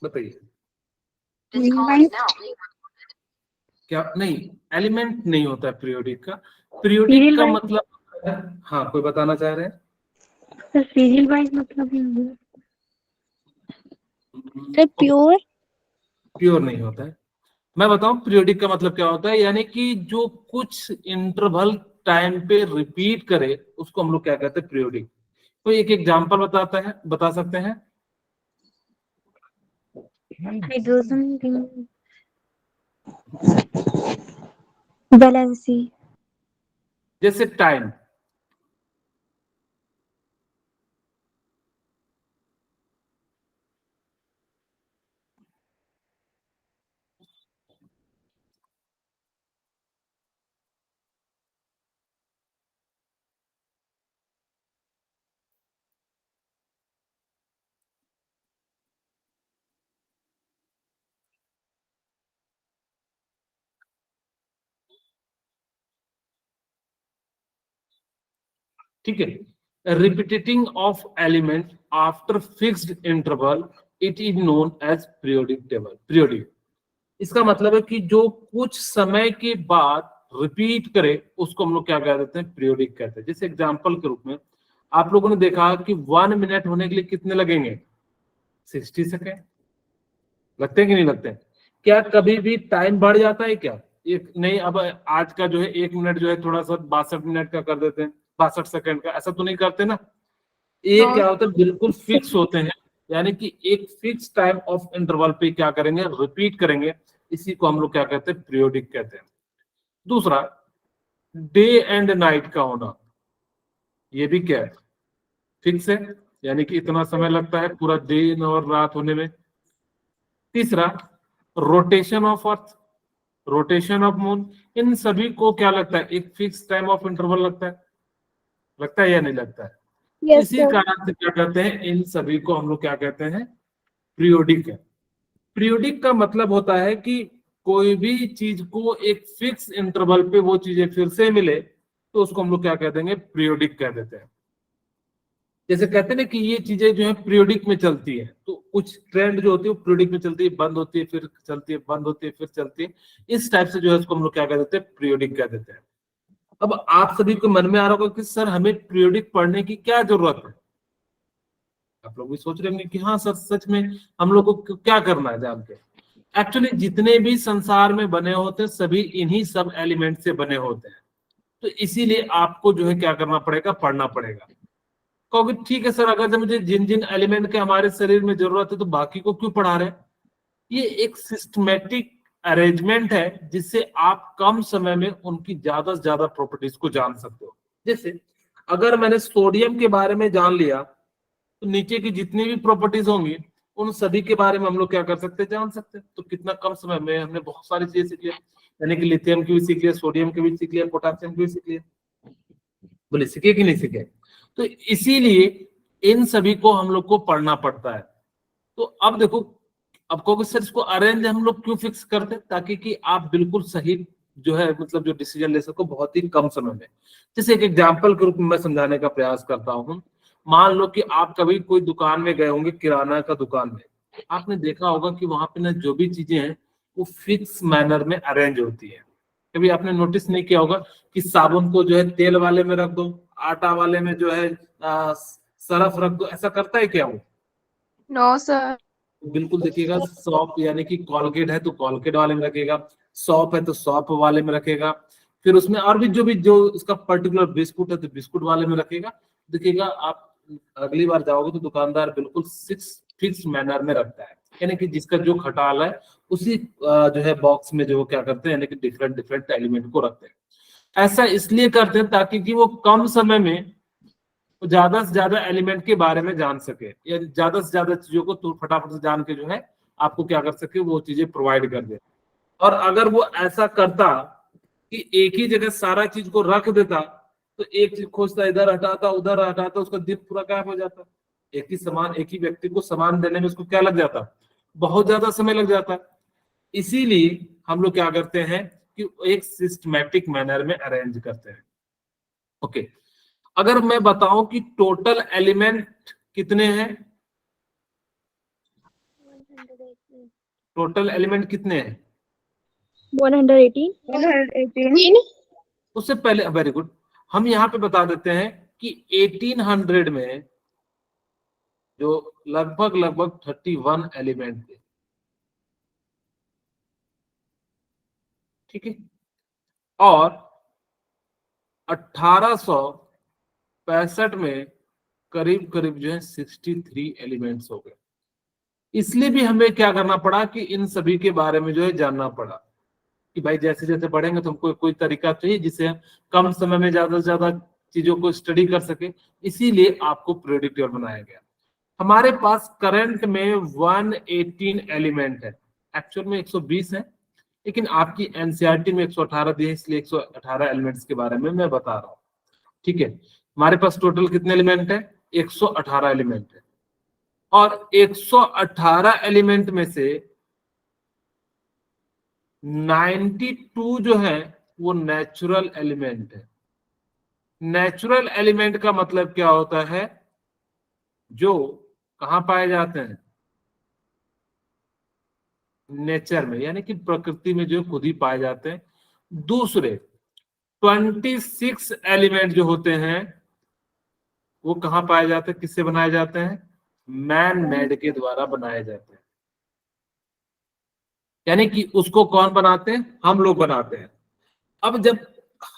बताइए। एलिमेंट, क्या? नहीं, एलिमेंट नहीं होता है पीरियोडिक का। पीरियोडिक सीरियल का वाइज। मतलब है, हाँ कोई बताना चाह रहे हैं? सर सीरियल वाइज मतलब नहीं है। Sir pure. प्योर नहीं होता है। मैं बताऊं पीरियोडिक का मतलब क्या होता है, यानी कि जो कुछ इंटरवल टाइम पे रिपीट करे उसको हम लोग क्या कहते हैं, पीरियोडिक। कोई एक एग्जांपल बताता है, बता सकते हैं? Hydrogen ring, valency. जैसे टाइम। ठीक है, repeating of element after fixed interval, it is known as periodic table, periodic. इसका मतलब है कि जो कुछ समय के बाद रिपीट करे उसको हम लोग क्या कह देते हैं, पीरियोडिक कहते हैं। जैसे एग्जांपल के रूप में आप लोगों ने देखा कि 1 मिनट होने के लिए कितने लगेंगे, 60 सेकेंड। लगते हैं कि नहीं लगते हैं? क्या कभी भी टाइम बढ़ जाता है क्या? एक नहीं, अब आज का जो है 1 मिनट जो है थोड़ा सा 62 मिनट का कर देते हैं, 62 सेकेंड का, ऐसा तो नहीं करते ना। ये क्या होता है, बिल्कुल फिक्स होते हैं। यानी कि एक फिक्स टाइम ऑफ इंटरवल पे क्या करेंगे, रिपीट करेंगे। इसी को हम लोग क्या कहते हैं, पीरियोडिक कहते हैं। दूसरा, डे एंड नाइट का होना, ये भी क्या है, फिक्स है। यानी कि इतना समय लगता है पूरा दिन और रात होने में। तीसरा, rotation of earth, rotation of moon, इन सभी को क्या लगता है, एक फिक्स टाइम ऑफ इंटरवल लगता है। लगता है या नहीं लगता है? तो यस इसी सर। कारण से क्या कहते हैं, इन सभी को हम लोग क्या कहते हैं, पीरियोडिक है। पीरियोडिक का मतलब होता है कि कोई भी चीज को एक फिक्स इंटरवल पे वो चीजें फिर से मिले तो उसको हम लोग क्या कह देंगे, पीरियोडिक कह देते हैं। जैसे कहते हैं ना कि ये चीजें जो है पीरियोडिक में चलती है, तो कुछ ट्रेंड जो होती है वो पीरियोडिक में चलती है, बंद होती है फिर चलती है, बंद होती है फिर चलती है। इस टाइप से जो है उसको हम लोग क्या कह देते हैं, पीरियोडिक कह देते हैं। अब आप सभी को मन में आ रहा होगा कि सर हमें पीरियोडिक पढ़ने की क्या जरूरत है। आप लोग भी सोच रहे होंगे कि हाँ सर सच में हम लोग को क्या करना है जान के। एक्चुअली जितने भी संसार में बने होते हैं सभी इन्हीं सब एलिमेंट से बने होते हैं। तो इसीलिए आपको जो है क्या करना पड़ेगा, पढ़ना पड़ेगा। कहोगे ठीक है सर, अगर जब मुझे जिन जिन एलिमेंट के हमारे शरीर में जरूरत है तो बाकी को क्यों पढ़ा रहे हैं? ये एक सिस्टमेटिक अरेंजमेंट है जिससे आप कम समय में उनकी ज्यादा से ज्यादा प्रॉपर्टीज को जान सकते हो। जैसे अगर मैंने सोडियम के बारे में जान लिया तो नीचे की जितनी भी प्रॉपर्टीज होंगी उन सभी के बारे में हम लोग क्या कर सकते हैं, जान सकते हैं। तो कितना कम समय में हमने बहुत सारी चीजें सीख लिया। यानी कि लिथियम की भी सीख लिया, सोडियम की भी सीख लिया, पोटासियम की भी सीख लिया। बोले सीखे कि नहीं सीखे? तो इसीलिए इन सभी को हम लोग को पढ़ना पड़ता है। तो अब देखो, अब कहोगे सर इसको अरेंज हम लोग क्यों फिक्स करते हैं, ताकि कि आप बिल्कुल सही जो है मतलब जो डिसीजन ले सको बहुत ही कम समय में। जैसे एक एग्जांपल के रूप में मैं समझाने का प्रयास करता हूँ। मान लो कि आप कभी कोई दुकान में गए होंगे, किराना का दुकान में, आपने देखा होगा कि वहां पे ना जो भी चीजें हैं वो फिक्स मैनर में अरेंज होती है। कभी आपने नोटिस नहीं किया होगा कि साबुन को जो है तेल वाले में रख दो, आटा वाले में जो है सरफ रख दो, ऐसा करता है क्या वो? No sir. बिल्कुल देखिएगा, सॉप यानी कि कॉलगेट है तो कॉलगेट वाले में रखेगा, सॉप है तो सॉप वाले में रखेगा, फिर उसमें और भी जो उसका पर्टिकुलर बिस्कुट है तो बिस्कुट वाले में रखेगा। देखिएगा आप अगली बार जाओगे तो दुकानदार बिल्कुल फिक्स मैनर में रखता है। यानी कि जिसका जो खटाल है उसी जो है बॉक्स में जो क्या करते हैं, यानी कि डिफरेंट डिफरेंट एलिमेंट को रखते हैं। ऐसा इसलिए करते हैं ताकि कि वो कम समय में तो ज्यादा से ज्यादा एलिमेंट के बारे में जान सके, या ज्यादा से ज्यादा चीजों को तो फटाफट से जान के जो है आपको क्या कर सके, वो चीजें प्रोवाइड कर दे। और अगर वो ऐसा करता कि एक ही जगह सारा चीज को रख देता तो एक चीज खोजता, इधर हटाता उधर हटाता, उसका दिन पूरा गायब हो जाता। एक ही सामान एक ही व्यक्ति को सामान देने में उसको क्या लग जाता, बहुत ज्यादा समय लग जाता। इसीलिए हम लोग क्या करते हैं कि एक सिस्टमैटिक मैनर में अरेंज करते हैं। ओके, अगर मैं बताऊं कि टोटल एलिमेंट कितने हैं, टोटल एलिमेंट कितने हैं? 118 उससे पहले, वेरी गुड, हम यहाँ पे बता देते हैं कि 1800 में जो लगभग लगभग 31 एलिमेंट थे, ठीक है, और 1865 में करीब करीब जो है 63 एलिमेंट्स हो गए। इसलिए भी हमें क्या करना पड़ा कि इन सभी के बारे में जो है जानना पड़ा कि भाई जैसे जैसे बढ़ेंगे तो हमको कोई तरीका चाहिए जिससे हम कम समय में ज्यादा से ज्यादा चीजों को स्टडी कर सके। इसीलिए आपको पीरियोडिक टेबल बनाया गया। हमारे पास करंट में 118 एलिमेंट है, एक्चुअल में 120 है, लेकिन आपकी एनसीईआरटी में 118 दी है, इसलिए 118 एलिमेंट्स के बारे में मैं बता रहा हूँ। ठीक है, हमारे पास टोटल कितने एलिमेंट है? 118 एलिमेंट है, और 118 एलिमेंट में से 92 जो है वो नेचुरल एलिमेंट है। नेचुरल एलिमेंट का मतलब क्या होता है? जो कहां पाए जाते हैं? नेचर में, यानी कि प्रकृति में जो खुद ही पाए जाते हैं। दूसरे 26 एलिमेंट जो होते हैं वो कहां पाए जाते हैं, किससे बनाए जाते हैं? मैन मेड के द्वारा बनाए जाते हैं। यानी कि उसको कौन बनाते हैं? हम लोग बनाते हैं। अब जब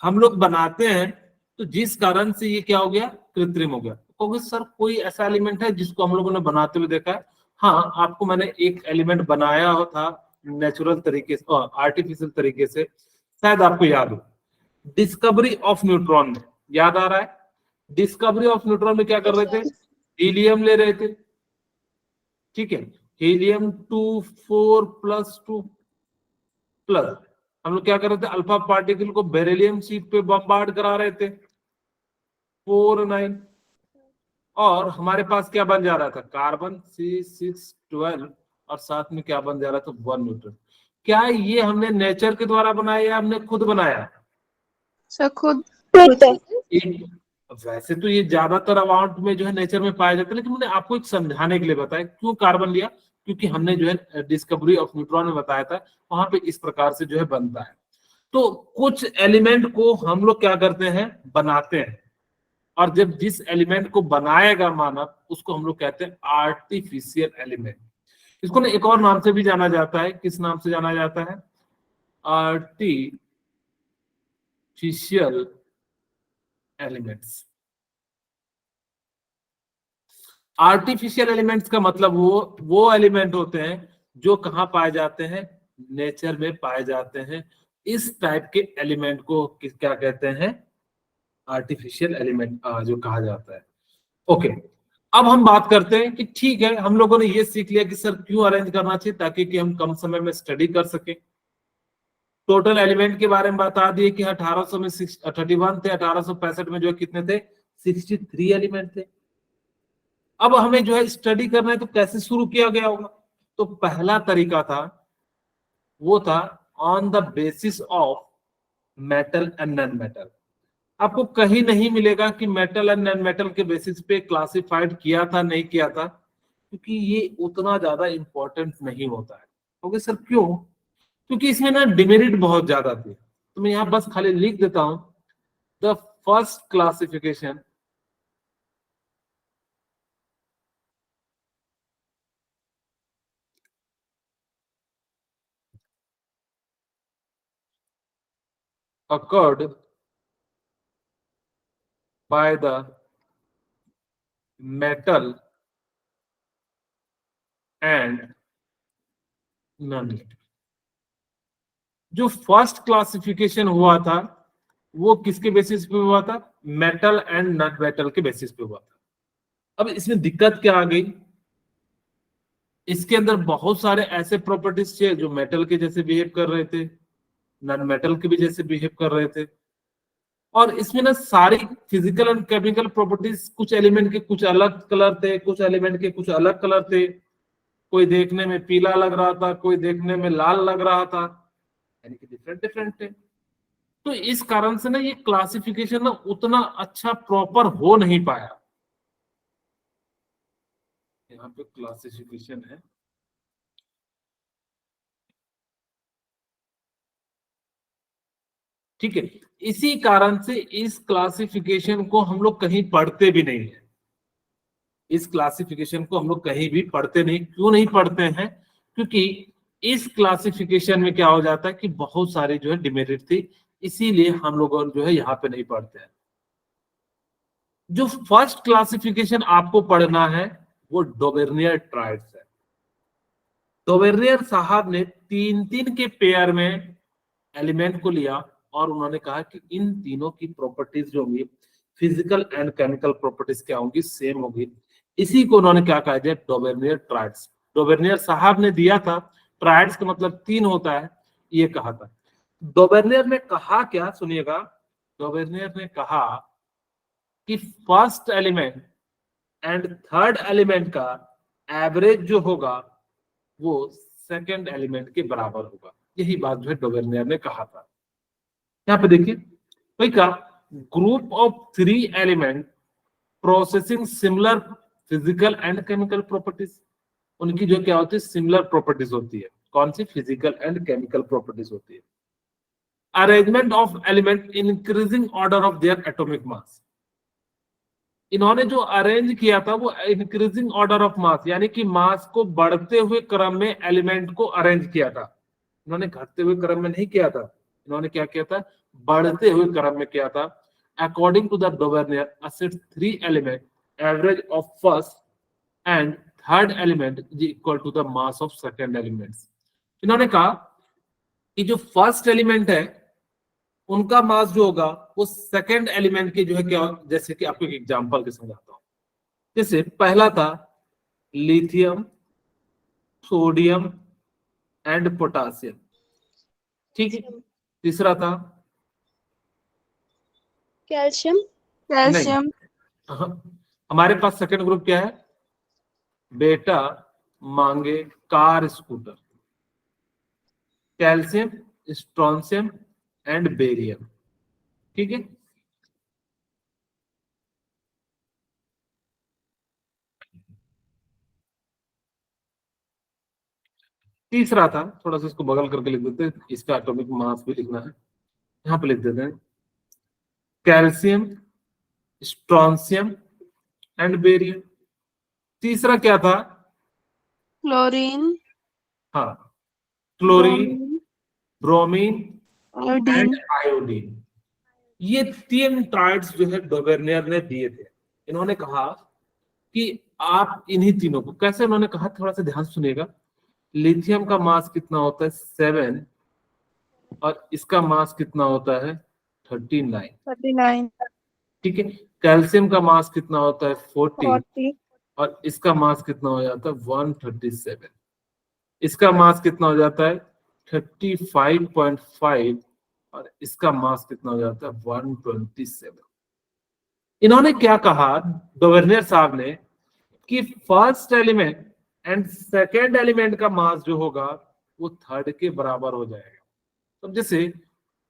हम लोग बनाते हैं तो जिस कारण से ये क्या हो गया? कृत्रिम हो गया। क्योंकि सर कोई ऐसा एलिमेंट है जिसको हम लोगों ने बनाते हुए देखा है? हाँ, आपको मैंने एक एलिमेंट बनाया हो था नेचुरल तरीके से, आर्टिफिशियल तरीके से, शायद आपको याद हो, डिस्कवरी ऑफ न्यूट्रॉन में। याद आ रहा है? डिस्कवरी ऑफ न्यूट्रॉन में क्या कर रहे थे? हीलियम ले रहे थे, ठीक है, हीलियम 2 4 + 2 प्लस हम लोग क्या कर रहे थे? अल्फा पार्टिकल को बेरिलियम शीट पे बम्बार्ड करा रहे थे 4 9, और हमारे पास क्या बन जा रहा था? कार्बन C612, और साथ में क्या बन जा रहा था? 1 न्यूट्रॉन। क्या ये हमने नेचर के द्वारा बनाया या हमने खुद बनाया? सर खुद वैसे तो ये ज्यादातर अमाउंट में जो है नेचर में पाया जाता है, लेकिन मैंने आपको एक समझाने के लिए बताया क्यों कार्बन लिया, क्योंकि हमने जो है डिस्कवरी ऑफ न्यूट्रॉन में बताया था, वहां पे इस प्रकार से जो है बनता है। तो कुछ एलिमेंट को हम लोग क्या करते हैं? बनाते हैं, और जब जिस एलिमेंट को बनाएगा मानव, उसको हम लोग कहते हैं आर्टिफिशियल एलिमेंट। इसको ना एक और नाम से भी जाना जाता है। किस नाम से जाना जाता है? Artificial elements. आर्टिफिशियल एलिमेंट्स का मतलब वो एलिमेंट होते हैं जो कहाँ पाए जाते हैं? नेचर में पाए जाते हैं। इस टाइप के एलिमेंट को क्या कहते हैं? आर्टिफिशियल एलिमेंट जो कहा जाता है। ओके, अब हम बात करते हैं कि ठीक है, हम लोगों ने ये सीख लिया कि सर क्यों अरेंज करना चाहिए, ताकि कि हम कम समय में स्टडी कर सके। टोटल एलिमेंट के बारे में बता दिए कि 1800 में 31 थे, 1865 में जो है कितने थे? 63 एलिमेंट थे। अब हमें जो है स्टडी करना है तो कैसे शुरू किया गया होगा? तो पहला तरीका था, वो था on the basis of metal and non metal. आपको कहीं नहीं मिलेगा कि मेटल एंड नॉन मेटल के बेसिस पे क्लासिफाइड किया था, नहीं किया था, क्योंकि ये उतना ज्यादा इंपॉर्टेंट नहीं होता है। ओके सर, क्यों? क्योंकि इसमें ना डिमेरिट बहुत ज्यादा थी। तो मैं यहाँ बस खाली लिख देता हूं, the first classification occurred by the metal and non-metal। जो फर्स्ट क्लासिफिकेशन हुआ था वो किसके बेसिस पे हुआ था? मेटल एंड नॉन मेटल के बेसिस पे हुआ था। अब इसमें दिक्कत क्या आ गई? इसके अंदर बहुत सारे ऐसे प्रॉपर्टीज थे जो मेटल के जैसे बिहेव कर रहे थे, नॉन मेटल के भी जैसे बिहेव कर रहे थे, और इसमें ना सारी फिजिकल एंड केमिकल प्रॉपर्टीज, कुछ एलिमेंट के कुछ अलग कलर थे, कुछ एलिमेंट के कुछ अलग कलर थे। कोई देखने में पीला लग रहा था, कोई देखने में लाल लग रहा था, यानी कि डिफरेंट डिफरेंट थे। तो इस कारण से ना ये क्लासिफिकेशन ना उतना अच्छा प्रॉपर हो नहीं पाया। यहाँ पे क्लासिफिकेशन है, ठीक है, इसी कारण से इस क्लासिफिकेशन को हम लोग कहीं पढ़ते भी नहीं है। इस क्लासिफिकेशन को हम लोग कहीं भी पढ़ते नहीं, क्यों नहीं पढ़ते हैं? क्योंकि इस क्लासिफिकेशन में क्या हो जाता है कि बहुत सारी जो है डिमेरिट थी, इसीलिए हम लोग जो है यहाँ पे नहीं पढ़ते हैं। जो फर्स्ट क्लासिफिकेशन आपको पढ़ना है वो डोवेर्नियर ट्राइड्स है। डोवेर्नियर साहब ने 3-3 के पेयर में एलिमेंट को लिया और उन्होंने कहा कि इन तीनों की प्रॉपर्टीज जो होंगी, फिजिकल एंड केमिकल प्रॉपर्टीज क्या होंगी, सेम होगी। इसी को उन्होंने क्या कहा जाए, डोवेर्नियर ट्राइड्स। डोवेर्नियर साहब ने दिया था, ट्राइड्स का मतलब 3 होता है, ये कहा था। डोवेर्नियर ने कहा क्या, सुनिएगा। डोवेर्नियर ने कहा कि first element and third element का एवरेज जो होगा वो सेकंड एलिमेंट के बराबर होगा। यही बात जो है डोवेर्नियर ने कहा था। यहाँ पे देखिए भाई, का group of 3 element processing similar physical and chemical properties, उनकी जो क्या होती है, सिमिलर प्रॉपर्टीज होती है। कौन सी? फिजिकल एंड केमिकल प्रॉपर्टीज होती है। Arrangement of element increasing order of their atomic mass, इन्होंने जो अरेंज किया था वो इंक्रीजिंग ऑर्डर ऑफ मास, यानी कि मास को बढ़ते हुए क्रम में एलिमेंट को अरेंज किया था। इन्होंने घटते हुए क्रम में नहीं किया था, इन्होंने क्या किया था, बढ़ते हुए क्रम में किया था। According to the Dobereiner, a set 3 element average of first and third element is equal to the mass of second elements। इन्होंने कहा कि जो फर्स्ट एलिमेंट है उनका मास जो होगा वो सेकंड एलिमेंट के जो है क्या, जैसे कि आपको एक एग्जांपल के समझाता हूं। जैसे पहला था लिथियम, सोडियम एंड पोटासियम, ठीक है। तीसरा था कैल्शियम। नहीं, हमारे पास सेकंड ग्रुप क्या है, बेटा, मांगे, car, scooter, calcium, strontium and barium, ठीक है। तीसरा था, थोड़ा सा इसको बगल करके लिख देते हैं, इसका एटॉमिक मास भी लिखना है, यहां पे लिख देते हैं कैल्शियम, स्ट्रोंशियम एंड बेरियम। तीसरा क्या था? क्लोरीन, हाँ, chlorine, bromine iodine. And iodine. ये 3 ट्राइड्स जो है डोवेर्नियर ने दिए थे। इन्होंने कहा कि आप इन्हीं तीनों को कैसे, उन्होंने कहा, थोड़ा सा ध्यान सुनिएगा। लिथियम का मास कितना होता है, 7, और इसका मास कितना होता है, 39, 39, ठीक है। कैल्शियम का मास कितना होता है, 40, 40, और इसका मास कितना हो जाता है, 137। इसका मास कितना हो जाता है, 35.5, और इसका मास कितना हो जाता है, 127। इन्होंने क्या कहा, डोवेर्नियर साहब ने, कि first element and second element का मास जो होगा वो थर्ड के बराबर हो जाएगा। तो जैसे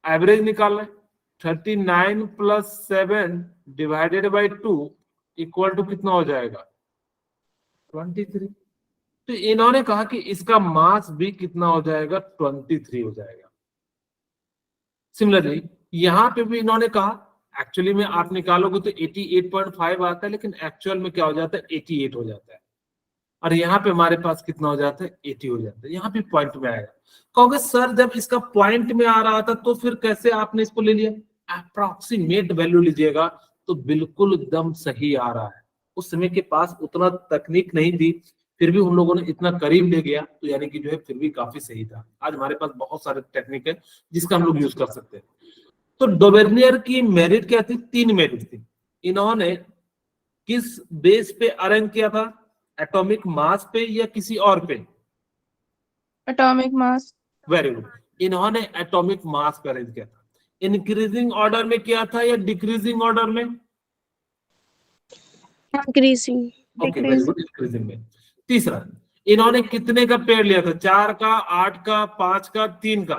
एवरेज निकालना है, 39 plus 7 divided by 2 equal to कितना हो जाएगा, 23। तो इन्होंने कहा कि इसका मास भी कितना हो जाएगा, 23 हो जाएगा। सिमिलरली यहां पे भी इन्होंने कहा, एक्चुअली में आप निकालोगे तो 88.5 आता है, लेकिन एक्चुअल में क्या हो जाता है, 88 हो जाता है। और यहाँ पे हमारे पास कितना हो जाता है, 80 हो जाता है। यहाँ पे पॉइंट में आएगा, कहोगे सर जब इसका पॉइंट में आ रहा था तो फिर कैसे आपने इसको ले लिया? अप्रोक्सीमेट वैल्यू लीजिएगा तो बिल्कुल एकदम सही आ रहा है। उस समय के पास उतना तकनीक नहीं थी, फिर भी उन लोगों ने इतना करीब ले गया, तो यानी कि जो है फिर भी काफी सही था। आज हमारे पास बहुत सारे टेक्निक है जिसका हम लोग यूज कर सकते हैं। तो डोवेर्नियर की मेरिट क्या थी, 3 मेरिट थी। इन्होंने किस बेस पे अरेंज किया था, एटॉमिक मास पे या किसी और पे? Atomic mass. वेरी गुड, इन्होंने एटॉमिक मास पे अरेंज किया था। इंक्रीजिंग ऑर्डर में किया था या डिक्रीजिंग ऑर्डर में? Increasing. Okay, very good, increasing में। तीसरा, इन्होंने कितने का पेड़ लिया था, 4 का, 8 का, 5 का, 3 का?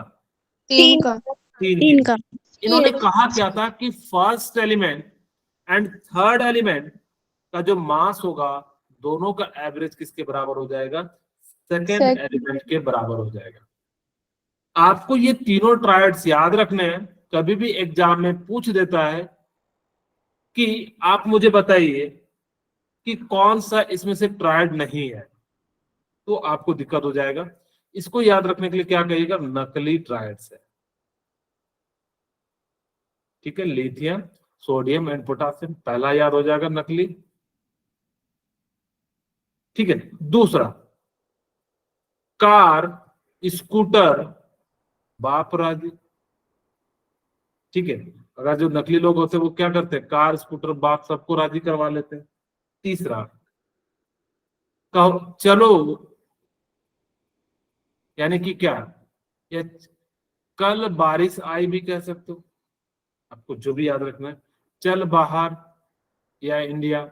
3 का। 3 का। इन्होंने कहा क्या था कि first element and third element का जो मास होगा दोनों का एवरेज किसके बराबर हो जाएगा, सेकेंड एलिमेंट के बराबर हो जाएगा। आपको ये तीनों ट्रायड्स याद रखने हैं, कभी भी एग्जाम में पूछ देता है कि आप मुझे बताइए कि कौन सा इसमें से ट्रायड नहीं है, तो आपको दिक्कत हो जाएगा। इसको याद रखने के लिए क्या कहिएगा, नकली ट्रायड्स है। ठीक है, लिथियम, सोडियम एंड पोटासियम पहला याद हो जाएगा, नकली। ठीक है, दूसरा कार, स्कूटर, बाप राजी। ठीक है, अगर जो नकली लोग होते हैं वो क्या करते हैं, कार स्कूटर बाप सबको राजी करवा लेते हैं। तीसरा कहो चलो, यानी कि क्या, या कल बारिश आई भी कह सकते हो। आपको जो भी याद रखना है, चल बाहर या इंडिया,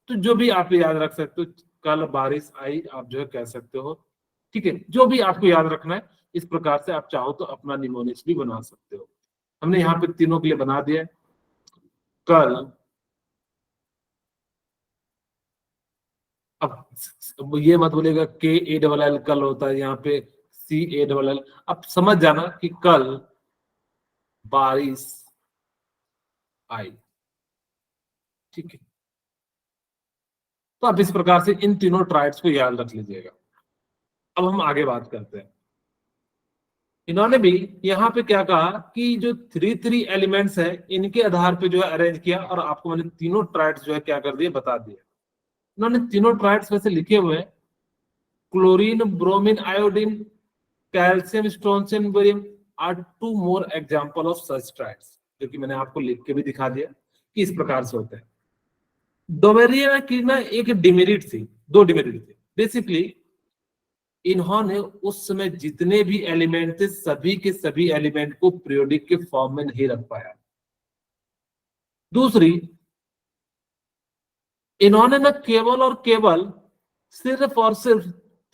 तो जो भी आप याद रख सकते हो, कल बारिश आई आप जो है कह सकते हो। ठीक है, जो भी आपको याद रखना है, इस प्रकार से आप चाहो तो अपना निमोनिक्स भी बना सकते हो। हमने यहाँ पे तीनों के लिए बना दिया है। कल, अब ये मत बोलेगा KALL कल होता है, यहाँ पे CALL। अब समझ जाना कि कल बारिश आई। ठीक है, तो आप इस प्रकार से इन तीनों ट्राइड्स को याद रख लीजिएगा। अब हम आगे बात करते हैं। इन्होंने भी यहाँ पे क्या कहा कि जो 3 एलिमेंट्स है इनके आधार पे जो है अरेंज किया, और आपको मैंने तीनों ट्राइड्स जो है क्या कर दिए, बता दिए। इन्होंने तीनों ट्राइड्स वैसे लिखे हुए हैं, chlorine, bromine, iodine, calcium, strontium, barium are 2 more example of such triads, जो कि मैंने आपको लिख के भी दिखा दिया कि इस प्रकार से होते हैं। डोमेरिया की ना एक डिमेरिट थी, 2 डिमेरिट थी। बेसिकली इन्होंने उस समय जितने भी एलिमेंट थे सभी के सभी एलिमेंट को पीरियोडिक के फॉर्म में नहीं रख पाया। दूसरी, इन्होंने न केवल और केवल सिर्फ और सिर्फ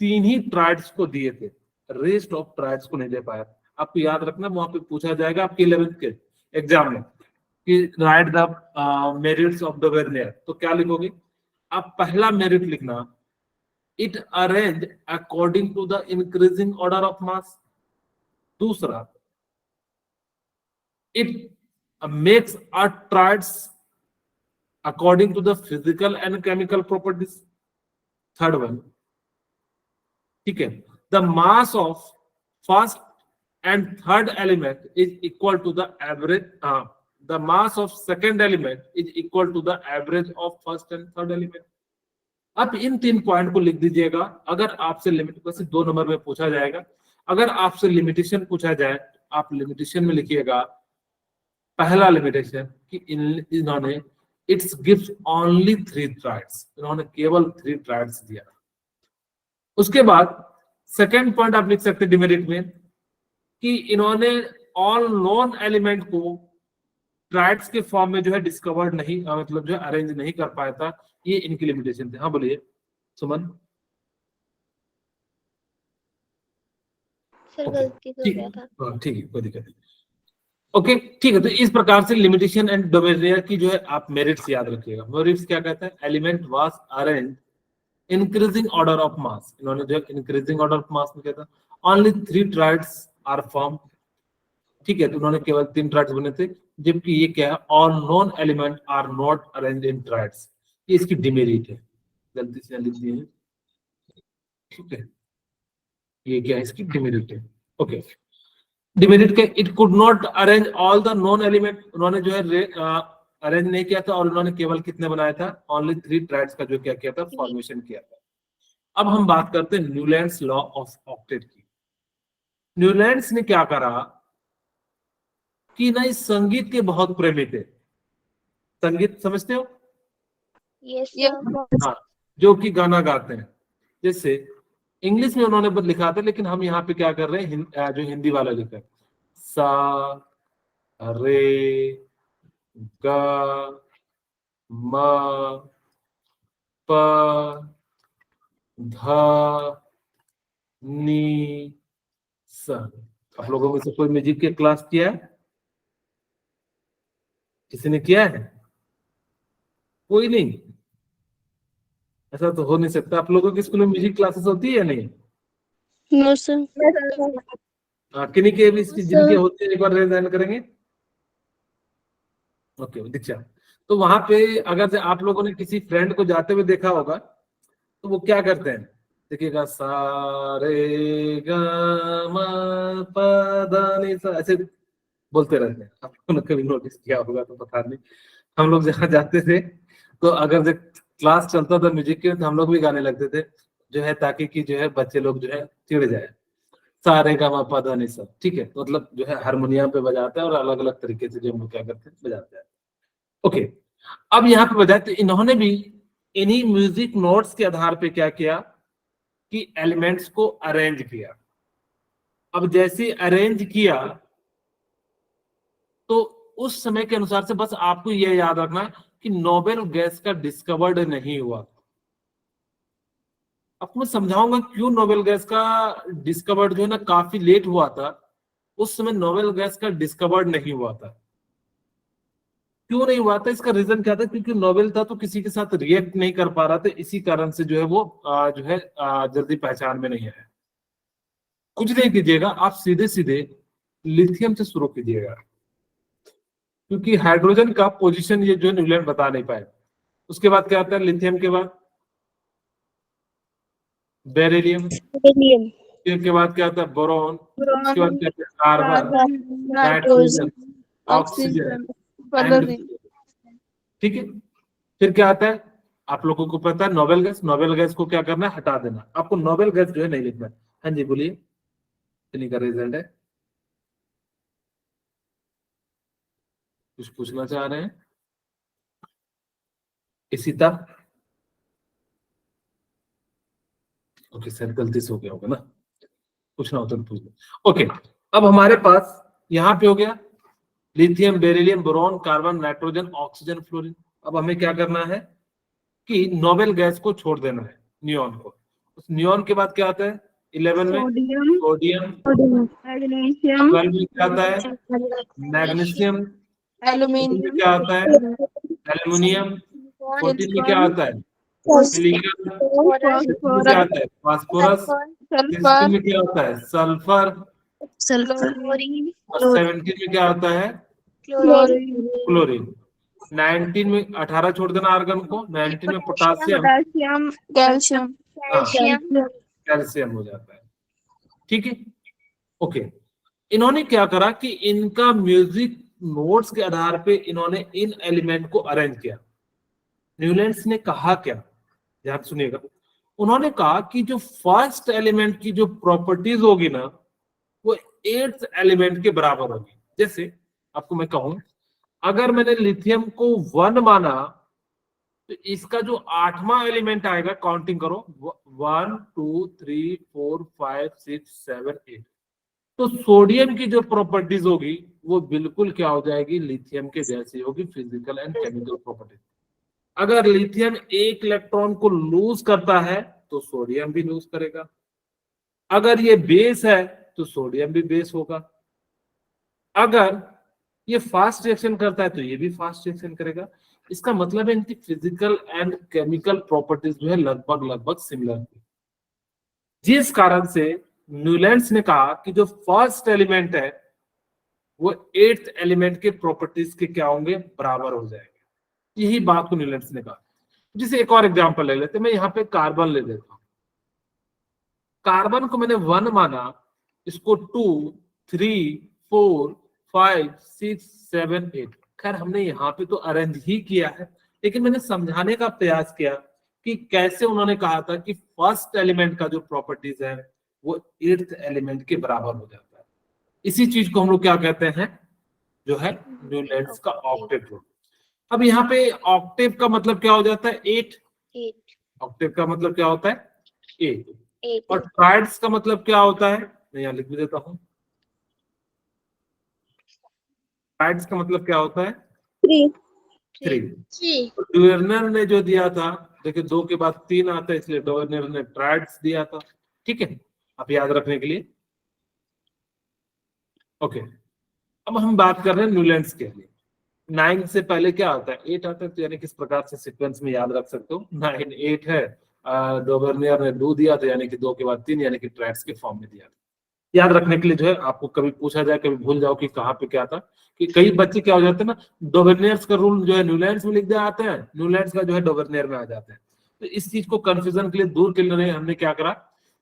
3 ही ट्राइड्स को दिए थे, रेस्ट ऑफ ट्राइड्स को नहीं दे पाया। आपको याद रखना, वहां पे पूछा जाएगा आपके 11th के एग्जाम में कि write the merits of the Dobereiner, तो क्या लिखोगे आप, पहला मेरिट लिखना, it arrange according to the increasing order of mass. दूसरा, it makes a triads according to the physical and chemical properties. Third one, ठीक है, the mass of first and third element is equal to the average, the mass of second element is equal to the average of first and third element. अब इन 3 point को लिख दीजिएगा। अगर आपसे limit वैसे 2 number में पूछा जाएगा, अगर आपसे लिमिटेशन पूछा जाए आप लिमिटेशन में लिखिएगा, पहला लिमिटेशन कि इन्होंने इट्स गिव्स ओनली 3 ट्राइड्स, इन्होंने केवल 3 ट्राइड्स दिया। उसके बाद सेकेंड पॉइंट आप लिख सकते डिमेरिट में कि इन्होंने ऑल नॉन एलिमेंट को ट्राइड्स के फॉर्म में जो है डिस्कवर्ड नहीं, मतलब जो है अरेंज नहीं कर पाया था। ये इनकी लिमिटेशन थे। हाँ बोलिए सुमन। सर गलती हो गया था। ठीक है, कोई दिक्कत नहीं। ओके, ठीक है, तो इस प्रकार से लिमिटेशन एंड डोमेरिया की जो है आप मेरिट्स याद रखिएगा। मेरिट्स क्या कहता है, element was arrange increasing order of मास, इन्होंने जो इंक्रीजिंग ऑर्डर ऑफ मास में कहता ओनली 3 ट्राइड्स आर फॉर्म। ठीक है, तो उन्होंने केवल 3 ट्राइड्स बने थे, जबकि ये क्या है, all non element are not arrange in triads. ये इसकी डिमेरिट है, गलती से लिख दिए। ठीक है, ये क्या है, इसकी डिमेरिट है। ओके, डिमेरिट के it could not arrange all the non element, उन्होंने जो है अरेंज नहीं किया था, और उन्होंने केवल कितने बनाया था, ओनली 3 ट्राइड्स का जो क्या किया था, फॉर्मेशन किया था। अब हम बात करते हैं न्यूलैंड्स लॉ ऑफ ऑक्टेट की। न्यूलैंड्स ने क्या करा कि ना इस संगीत के बहुत प्रेमी थे। संगीत समझते हो? यस हाँ, जो कि गाना गाते हैं। जैसे इंग्लिश में उन्होंने लिखा था, लेकिन हम यहाँ पे क्या कर रहे हैं, जो हिंदी वाला लिखा है, सा रे ग म प ध नी सा। आप लोगों में से कोई म्यूजिक के क्लास किया है? किसी ने किया है? कोई नहीं? ऐसा तो हो नहीं सकता। आप लोगों के स्कूल में म्यूजिक क्लासेस होती है या नहीं? No sir. किन्हीं के भी जिनके होते हैं एक बार रेज हैंड करेंगे। ओके दीक्षा, तो वहां पे अगर से आप लोगों ने किसी फ्रेंड को जाते हुए देखा होगा तो वो क्या करते हैं, देखिएगा सारे ग म प ध नि सा ऐसे बोलते रहते हैं। आप लोगों ने कभी नोटिस किया होगा तो पता नहीं। हम लोग जहाँ जाते थे तो अगर जो क्लास चलता था म्यूजिक के तो हम लोग भी गाने लगते थे, जो है ताकि कि जो है बच्चे लोग जो है चिढ़ जाए। सारे गा मा पा धा नि सा, ठीक है, तो मतलब जो है हारमोनियम पे बजाते हैं और अलग अलग तरीके से जो हम लोग क्या करते हैं बजाते हैं। ओके, अब यहाँ पे बजाए तो इन्होंने भी इन्हीं म्यूजिक नोट्स के आधार पे क्या किया कि एलिमेंट्स को अरेंज किया। अब जैसे अरेंज किया तो उस समय के अनुसार से बस आपको यह याद रखना है कि नोबेल गैस का डिस्कवर्ड नहीं हुआ। आपको मैं समझाऊंगा क्यों नोबेल गैस का डिस्कवर्ड जो है ना काफी लेट हुआ था। उस समय नोबेल गैस का डिस्कवर्ड नहीं हुआ था। क्यों नहीं हुआ था, इसका रीजन क्या था, क्योंकि नोबेल था तो किसी के साथ रिएक्ट नहीं कर पा रहा था, इसी कारण से जो है वो जो है जल्दी पहचान में नहीं आया। कुछ नहीं कीजिएगा, आप सीधे सीधे लिथियम से शुरू कीजिएगा, क्योंकि हाइड्रोजन का पोजीशन ये जो न्यूलैंड बता नहीं पाए। उसके बाद क्या आता है लिथियम के बाद बेरिलियम, बेरिलियम, के बाद क्या आता है बोरॉन, उसके बाद क्या आता है carbon, nitrogen, nitrogen, oxygen, oxygen, fluorine. ठीक है। फिर क्या आता है, आप लोगों को पता है नोबेल गैस, नोबेल गैस को क्या करना है हटा देना। आपको नोबेल गैस जो है नहीं लिखना है। हाँ जी बोलिए, कितनी का रिजल्ट है, कुछ पूछना चाह रहे हैं इसीता? ओके सर गलती से हो गया होगा ना, पूछना होता तो पूछ लो। ओके, अब हमारे पास यहाँ पे हो गया lithium, beryllium, boron, carbon, nitrogen, oxygen, fluorine. अब हमें क्या करना है कि नोबेल गैस को छोड़ देना है, नियॉन को। उस नियॉन के बाद क्या आता है 11 में सोडियम, सोडियम, मैग्नीशियम, 12 में क्या आता है मैग्नीशियम, 13 में एल्यूमीनियम, क्या आता है एल्युमिनियम, 14 में क्या आता है सिलिकॉन, 15 में क्या फास्फोरस, आता है फास्फोरस, 16 सल्फर, में क्या आता है सल्फर, क्लोरीन, और 17 में क्या आता है क्लोरीन, क्लोरीन। 19 में 18 छोड़ देना आर्गन को, 19 में पोटासियम, पोटेशियम, कैल्शियम, कैल्शियम हो जाता है। ठीक है, ओके। इन्होंने क्या करा कि इनका म्यूजिक नोट्स के आधार पे इन्होंने इन एलिमेंट को अरेंज किया। न्यूलैंड्स ने कहा क्या, ध्यान सुनिएगा। उन्होंने कहा कि जो फर्स्ट एलिमेंट की जो प्रॉपर्टीज होगी ना वो 8th एलिमेंट के बराबर होगी। जैसे आपको मैं कहूं, अगर मैंने लिथियम को 1 माना तो इसका जो 8वां एलिमेंट आएगा, काउंटिंग करो 1 2 3 4 5 6 7 8, तो सोडियम की जो प्रॉपर्टीज होगी वो बिल्कुल क्या हो जाएगी लिथियम के जैसी होगी, फिजिकल एंड केमिकल प्रॉपर्टीज। अगर लिथियम एक इलेक्ट्रॉन को लूज करता है तो सोडियम भी लूज करेगा। अगर ये बेस है तो सोडियम भी बेस होगा। अगर ये फास्ट रिएक्शन करता है तो ये भी फास्ट रिएक्शन करेगा। इसका मतलब है इनकी फिजिकल एंड केमिकल प्रॉपर्टीज जो है लगभग लगभग सिमिलर थी, जिस कारण से न्यूलैंड्स ने कहा कि जो फर्स्ट एलिमेंट है वो 8th एलिमेंट के प्रॉपर्टीज के क्या होंगे बराबर हो जाएंगे। यही बात को न्यूलैंड्स ने कहा। जिसे एक और एग्जांपल ले लेते हैं, मैं यहाँ पे कार्बन ले लेता हूं। कार्बन को मैंने 1 माना, इसको 2 3 4 5 6 7 8, खैर हमने यहाँ पे तो अरेंज ही किया है, लेकिन मैंने समझाने का प्रयास किया कि कैसे उन्होंने कहा था कि फर्स्ट एलिमेंट का जो प्रॉपर्टीज है वो 8th एलिमेंट के बराबर हो जाता है। इसी चीज को हम लोग क्या कहते हैं, जो है न्यूलैंड्स का ऑक्टेव रूल। अब यहाँ पे ऑक्टेव का मतलब क्या हो जाता है 8, ऑक्टेव का मतलब क्या होता है 8, और ट्राइड्स का मतलब क्या होता है, मैं यहाँ लिख भी देता हूँ। ट्राइड्स का मतलब क्या होता है 3। तो डुएर्नर ने जो दिया था, देखिए 2 के बाद 3 आता है, इसलिए डुएर्नर ने ट्राइड्स दिया था। ठीक है, आप याद रखने के लिए। ओके, अब हम बात कर रहे हैं न्यूलैंड्स के लिए। 9 से पहले क्या आता है 8 आता है, तो यानी किस प्रकार से सीक्वेंस में याद रख सकते हो, 9 8 है, डोबर्नियर ने 2 दिया था यानी कि 2 के बाद 3 यानी कि ट्राइड्स के फॉर्म में दिया था। याद रखने के लिए जो है आपको कभी पूछा जाए, कभी भूल जाओ कि कहाँ पे क्या था, कि कई बच्चे क्या हो जाते हैं ना, डोवेनियर्स का रूल जो है न्यूलैंड्स में लिख दे आते हैं, न्यूलैंड्स का जो है डोवेनियर में आ जाते हैं। तो इस चीज को कंफ्यूजन के लिए दूर के लिए हमने क्या करा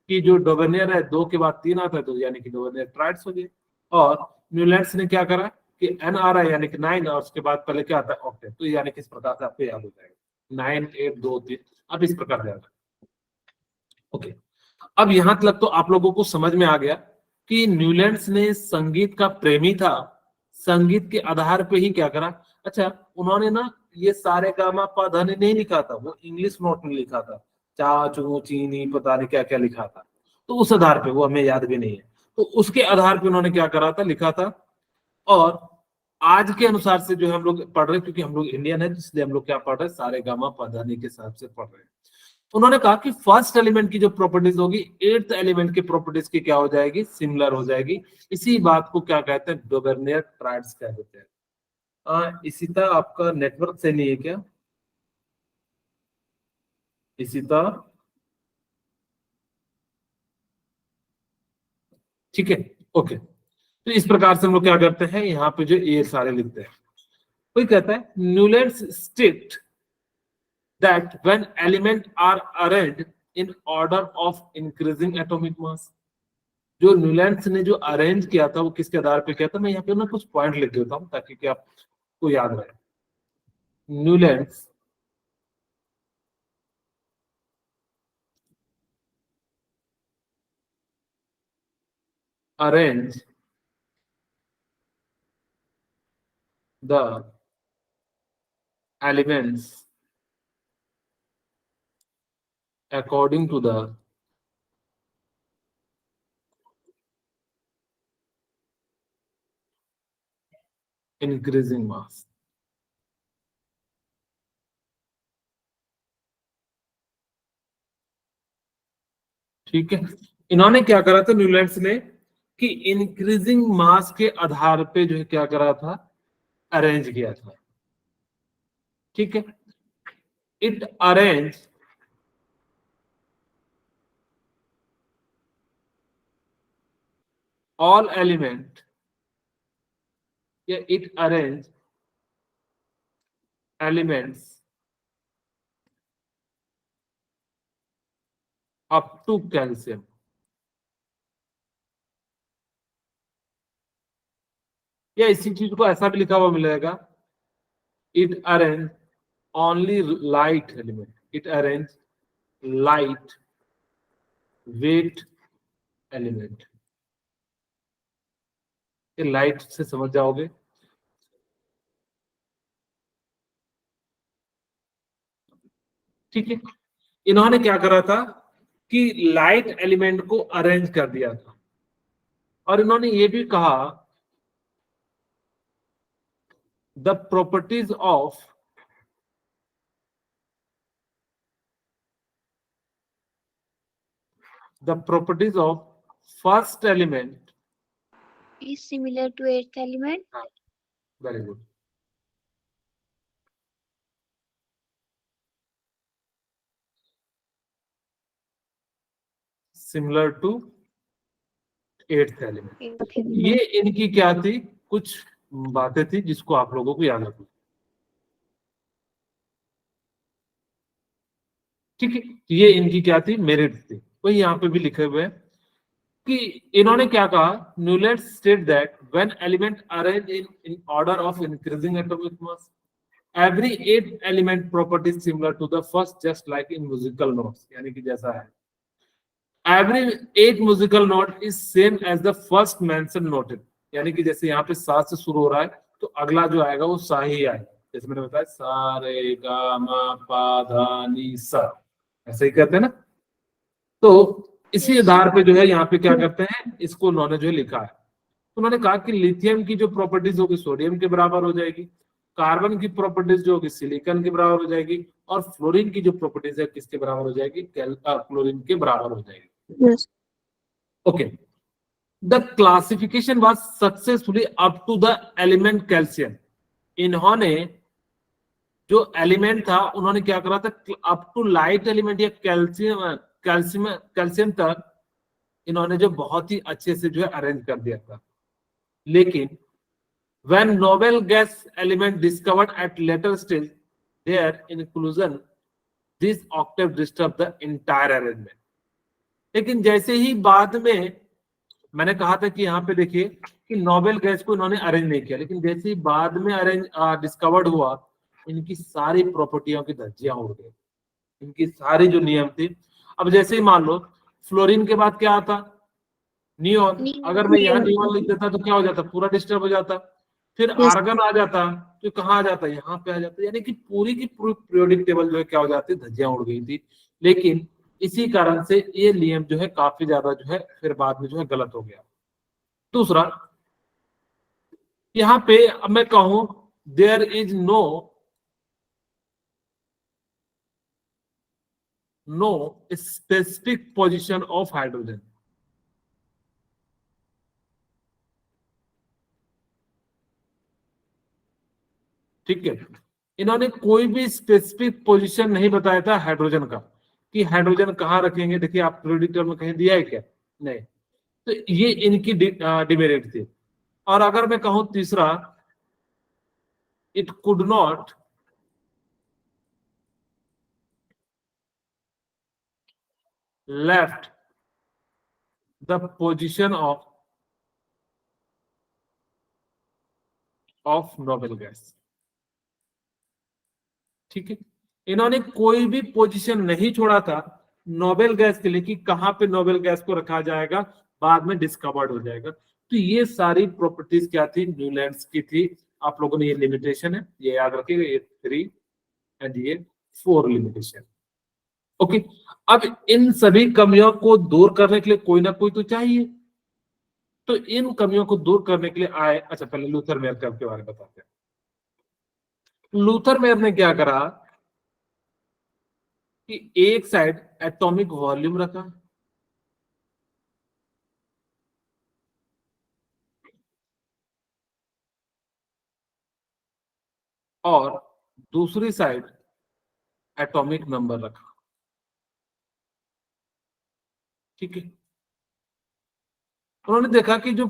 कि जो डोवेनियर है 2 के बाद 3 आता है तो यानी कि डोवेनियर ट्राइड्स हो गए, और न्यूलैंड्स ने क्या करा कि NRI यानी कि 9 और उसके बाद पहले क्या आता है ऑक्टेट। तो यानी कि इस प्रकार से आपको याद हो जाएगा 9 8 2 3, अब इस प्रकार याद। ओके, अब यहां तक तो आप लोगों को समझ में आ गया कि न्यूलैंड्स ने संगीत का प्रेमी था, संगीत के आधार पे ही क्या करा। अच्छा, उन्होंने ना ये सारे गामा पा धा नि नहीं लिखा था, वो इंग्लिश नोट में लिखा था, चा चू चीनी पता नहीं क्या क्या लिखा था, तो उस आधार पे, वो हमें याद भी नहीं है, तो उसके आधार पे उन्होंने क्या करा था, लिखा था। और आज के अनुसार से जो हम लोग पढ़ रहे हैं, क्योंकि हम लोग इंडियन है इसलिए हम लोग क्या पढ़ रहे हैं, सारे गामा पा धा नि के हिसाब से पढ़ रहे हैं। उन्होंने कहा कि फर्स्ट एलिमेंट की जो प्रॉपर्टीज होगी 8th एलिमेंट की प्रॉपर्टीज की क्या हो जाएगी, सिमिलर हो जाएगी। इसी बात को क्या कहते हैं, डोवेनियर ट्राइड्स कह देते हैं। इसिता आपका नेटवर्क से नहीं है क्या, इसिता? ठीक है, ओके। तो इस प्रकार से हम लोग क्या करते हैं, यहाँ पे जो ये सारे लिखते हैं। कोई कहता है Newlands state that when elements are arranged in order of increasing atomic mass, जो न्यूलैंड्स ने जो अरेंज किया था वो किसके आधार पे किया था, मैं यहाँ पे ना कुछ पॉइंट लिख देता हूँ ताकि कि आपको याद रहे। Newlands arrange the elements according to the increasing mass। ठीक है, इन्होंने क्या करा था न्यूलैंड्स ने कि इंक्रीजिंग मास के आधार पे जो है क्या करा था, अरेंज किया था। ठीक है, it arrange all element, yeah, it arrange elements up to calcium। या इसी चीज को ऐसा भी लिखा हुआ मिलेगा, it arrange only light element, it arrange light weight element. ये लाइट से समझ जाओगे। ठीक है, इन्होंने क्या करा था कि लाइट एलिमेंट को अरेंज कर दिया था, और इन्होंने ये भी कहा the properties of first element is similar to 8th element। Very good. Similar to 8th element. ये इनकी क्या थी, कुछ बातें थी जिसको आप लोगों को याद रखना। ठीक है, ये इनकी क्या थी, मेरिट थी। वही यहाँ पे भी लिखे हुए हैं कि इन्होंने क्या कहा, Newlands state that when element arrange in order of increasing atomic mass every 8 element property is similar to the first, just like in musical notes। यानी कि जैसा है every 8 musical note is same as the first mentioned noted। यानी कि जैसे यहाँ पे सा से शुरू हो रहा है तो अगला जो आएगा वो सा ही आएगा। जैसे मैंने बताया सा रे गा मा पा धा नी सा, ऐसे ही कहते हैं ना। तो इसी आधार पे जो है यहाँ पे क्या करते हैं, इसको उन्होंने जो लिखा है, उन्होंने कहा कि लिथियम की जो प्रॉपर्टीज होगी सोडियम के बराबर हो जाएगी, कार्बन की प्रॉपर्टीज जो होगी सिलिकॉन के बराबर हो जाएगी, और फ्लोरीन की जो प्रॉपर्टीज है किसके बराबर हो जाएगी, क्लोरीन के बराबर हो जाएगी। Yes। Okay, the classification was successfully up to the element calcium. इन्होंने जो एलिमेंट था उन्होंने क्या करा था, अप टू लाइट एलिमेंट या कैल्शियम तक इन्होंने जो बहुत ही अच्छे से जो है अरेंज कर दिया था। लेकिन when noble gas element discovered at later stage, their inclusion, this octave disturb the entire arrangement। लेकिन जैसे ही बाद में मैंने कहा था कि यहाँ पे देखिए कि नोबेल गैस को इन्होंने अरेंज नहीं किया, लेकिन जैसे ही बाद में अरेंज डिस्कवर्ड हुआ, इनकी सारी प्रॉपर्टियों की धज्जियां उड़ गई, इनकी सारी जो नियम थी। अब जैसे ही मान लो फ्लोरीन के बाद क्या आता, नियोन। नियोन। अगर मैं यहाँ नियोन लिख देता तो क्या हो जाता, पूरा डिस्टर्ब हो जाता। फिर आर्गन आ जाता तो कहाँ आ जाता, यहाँ पे आ जाता, यानी कि पूरी की पूरी पीरियोडिक टेबल जो है क्या हो जाती, धज्जियां उड़ गई थी। लेकिन इसी कारण से ये नियम जो है काफी ज्यादा जो है फिर बाद में जो है गलत हो गया। दूसरा, यहाँ पे अब मैं कहूं there is no specific position of hydrogen. ठीक है, इन्होंने कोई भी स्पेसिफिक पोजीशन नहीं बताया था हाइड्रोजन का कि हाइड्रोजन कहाँ रखेंगे। देखिए आप पीरियोडिक टेबल में कहीं दिया है क्या, नहीं। तो ये इनकी डिमेरिट थी। और अगर मैं कहूं तीसरा, it could not left the position of noble gas. ठीक है, इन्होंने कोई भी पोजीशन नहीं छोड़ा था नोबेल गैस के लिए कि कहां पे नोबेल गैस को रखा जाएगा, बाद में डिस्कवर्ड हो जाएगा। तो ये सारी प्रॉपर्टीज क्या थी, न्यूलैंड्स की थी। आप लोगों ने ये लिमिटेशन है, ये याद रखिएगा, ये 3 एंड ये 4 लिमिटेशन। ओके, अब इन सभी कमियों को दूर करने के लिए कोई ना कोई तो चाहिए। तो इन कमियों को दूर करने के लिए आए, अच्छा पहले लूथर मेयर के बारे में बताते हैं। लूथर मेयर ने क्या करा कि एक साइड एटॉमिक वॉल्यूम रखा, और दूसरी साइड एटॉमिक नंबर रखा। ठीक है, उन्होंने देखा कि जो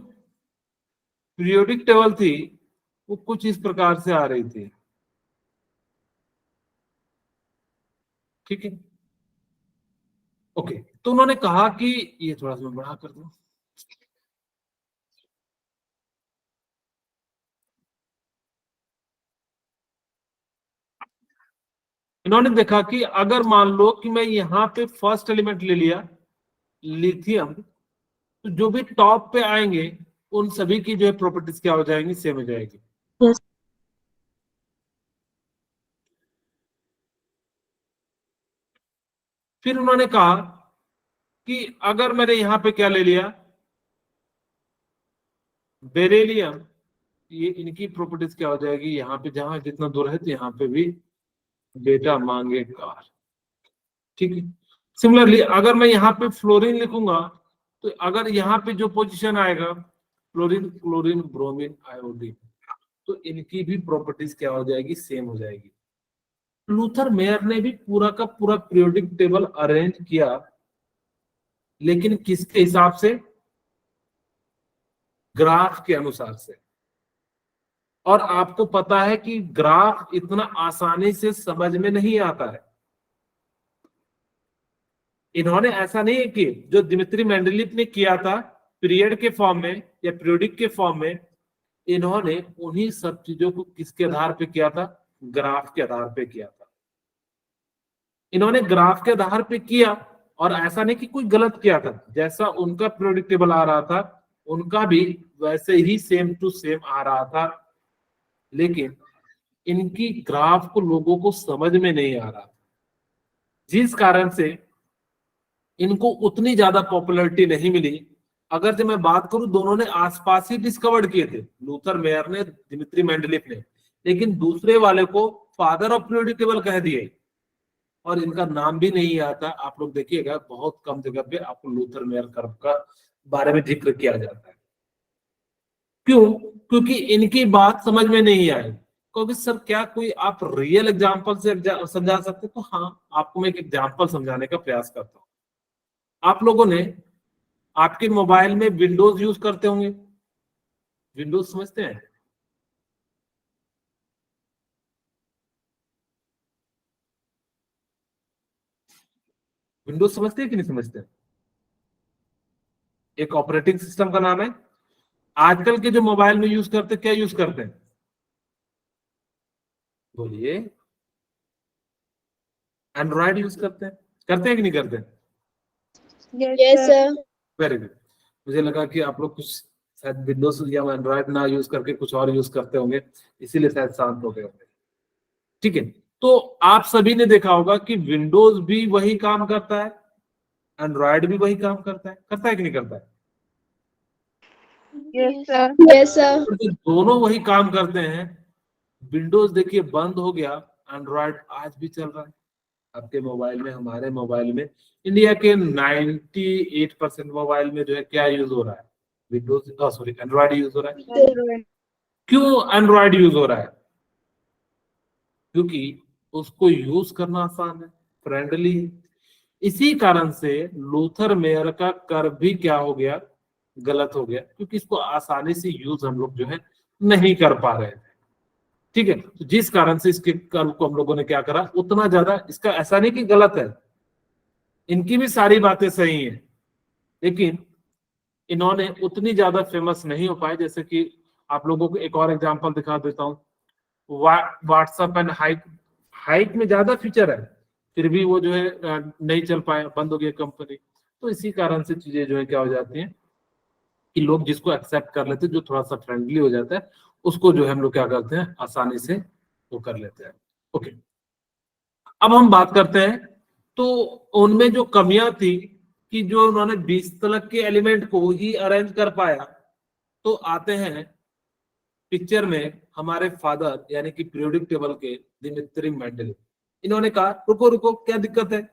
पीरियोडिक टेबल थी वो कुछ इस प्रकार से आ रही थी। ठीक है, ओके, तो उन्होंने कहा कि ये थोड़ा सा मैं बड़ा कर दूं। इन्होंने देखा कि अगर मान लो कि मैं यहाँ पे फर्स्ट एलिमेंट ले लिया लिथियम, तो जो भी टॉप पे आएंगे उन सभी की जो है प्रॉपर्टीज क्या हो जाएंगी, सेम हो जाएगी। Yes. फिर उन्होंने कहा कि अगर मैंने यहां पे क्या ले लिया, बेरिलियम, ये इनकी प्रॉपर्टीज क्या हो जाएगी, यहाँ पे जहां जितना दूर है तो यहाँ पे भी बेटा मांगे कार। ठीक है, सिमिलरली अगर मैं यहाँ पे फ्लोरीन लिखूंगा, तो अगर यहाँ पे जो पोजीशन आएगा फ्लोरीन, क्लोरीन, ब्रोमीन, आयोडीन, तो इनकी भी प्रॉपर्टीज क्या हो जाएगी, सेम हो जाएगी। लूथर मेयर ने भी पूरा का पूरा पीरियोडिक टेबल अरेंज किया, लेकिन किसके हिसाब से, ग्राफ के अनुसार से। और आपको पता है कि ग्राफ इतना आसानी से समझ में नहीं आता है। इन्होंने ऐसा नहीं है कि जो दिमित्री मेंडलीफ ने किया था पीरियड के फॉर्म में या पीरियोडिक के फॉर्म में, इन्होंने उन्हीं सब चीजों को किसके आधार पे किया था, ग्राफ के आधार पे किया था। इन्होंने ग्राफ के आधार पे किया, और ऐसा नहीं कि कोई गलत किया था, जैसा उनका पीरियोडिक टेबल आ रहा था उनका भी वैसे ही सेम टू सेम आ रहा था। लेकिन इनकी ग्राफ को लोगों को समझ में नहीं आ रहा, जिस कारण से इनको उतनी ज्यादा पॉपुलैरिटी नहीं मिली। अगर जब मैं बात करूं, दोनों ने आसपास ही डिस्कवर्ड किए थे, लूथर मेयर ने, दिमित्री मेंडलीफ ने, लेकिन दूसरे वाले को फादर ऑफ पीरियोडिक टेबल कह दिए, और इनका नाम भी नहीं आता। आप लोग देखिएगा बहुत कम जगह पे आपको लूथर मेयर कर्व का बारे में जिक्र किया जाता है। क्यों? क्योंकि इनकी बात समझ में नहीं आई। क्योंकि सर क्या कोई आप रियल एग्जांपल से समझा सकते? तो हाँ, आपको मैं एक एग्जांपल समझाने का प्रयास करता हूँ। आप लोगों ने आपके मोबाइल में विंडोज यूज करते होंगे, विंडोज समझते हैं? विंडोज समझते हैं कि नहीं समझते? एक ऑपरेटिंग सिस्टम का नाम है। आजकल के जो मोबाइल में यूज करते क्या यूज करते हैं? बोलिए। एंड्रॉइड यूज करते हैं कि नहीं करते? Yes, sir. Very good. मुझे लगा कि आप लोग कुछ शायद विंडोज या एंड्रॉइड ना यूज करके कुछ और यूज करते होंगे, इसीलिए शायद शांत हो गए होंगे। ठीक है, तो आप सभी ने देखा होगा कि विंडोज भी वही काम करता है, एंड्रॉइड भी वही काम करता है कि नहीं करता है? Yes, sir. Yes, sir. और जो दोनों वही काम करते हैं, विंडोज देखिए बंद हो गया, एंड्रॉइड आज भी चल रहा है आपके मोबाइल में, हमारे मोबाइल में। इंडिया के 98% मोबाइल में जो है क्या यूज हो रहा है? विंडोज, सॉरी, एंड्रॉइड यूज हो रहा है। क्यों एंड्रॉइड यूज हो रहा है? क्योंकि उसको यूज करना आसान है, फ्रेंडली है। इसी कारण से लूथर मेयर का कर भी क्या हो गया? गलत हो गया, क्योंकि इसको आसानी से यूज हम लोग जो है नहीं कर पा रहे थे। ठीक है, तो जिस कारण से इसके कल को हम लोगों ने क्या करा, उतना ज्यादा इसका, ऐसा नहीं कि गलत है, इनकी भी सारी बातें सही हैं, लेकिन इन्होंने उतनी ज्यादा फेमस नहीं हो पाए। जैसे कि आप लोगों को एक और एग्जांपल दिखा देता हूँ, व्हाट्सएप एंड हाइक। हाइक में ज्यादा फीचर है, फिर भी वो जो है नहीं चल पाया, बंद हो गया कंपनी। तो इसी कारण से चीजें जो है क्या हो जाती हैं कि लोग जिसको एक्सेप्ट कर लेते हैं, जो थोड़ा सा फ्रेंडली हो जाता है, उसको जो है हम लोग क्या करते हैं, आसानी से वो कर लेते हैं। ओके, अब हम बात करते हैं, तो उनमें जो कमियां थी कि जो उन्होंने 20 तलक के एलिमेंट को ही अरेंज कर पाया। तो आते हैं पिक्चर में हमारे फादर यानी कि पीरियोडिक टेबल के दिमित्री मेंडल। इन्होंने कहा रुको रुको, क्या दिक्कत है,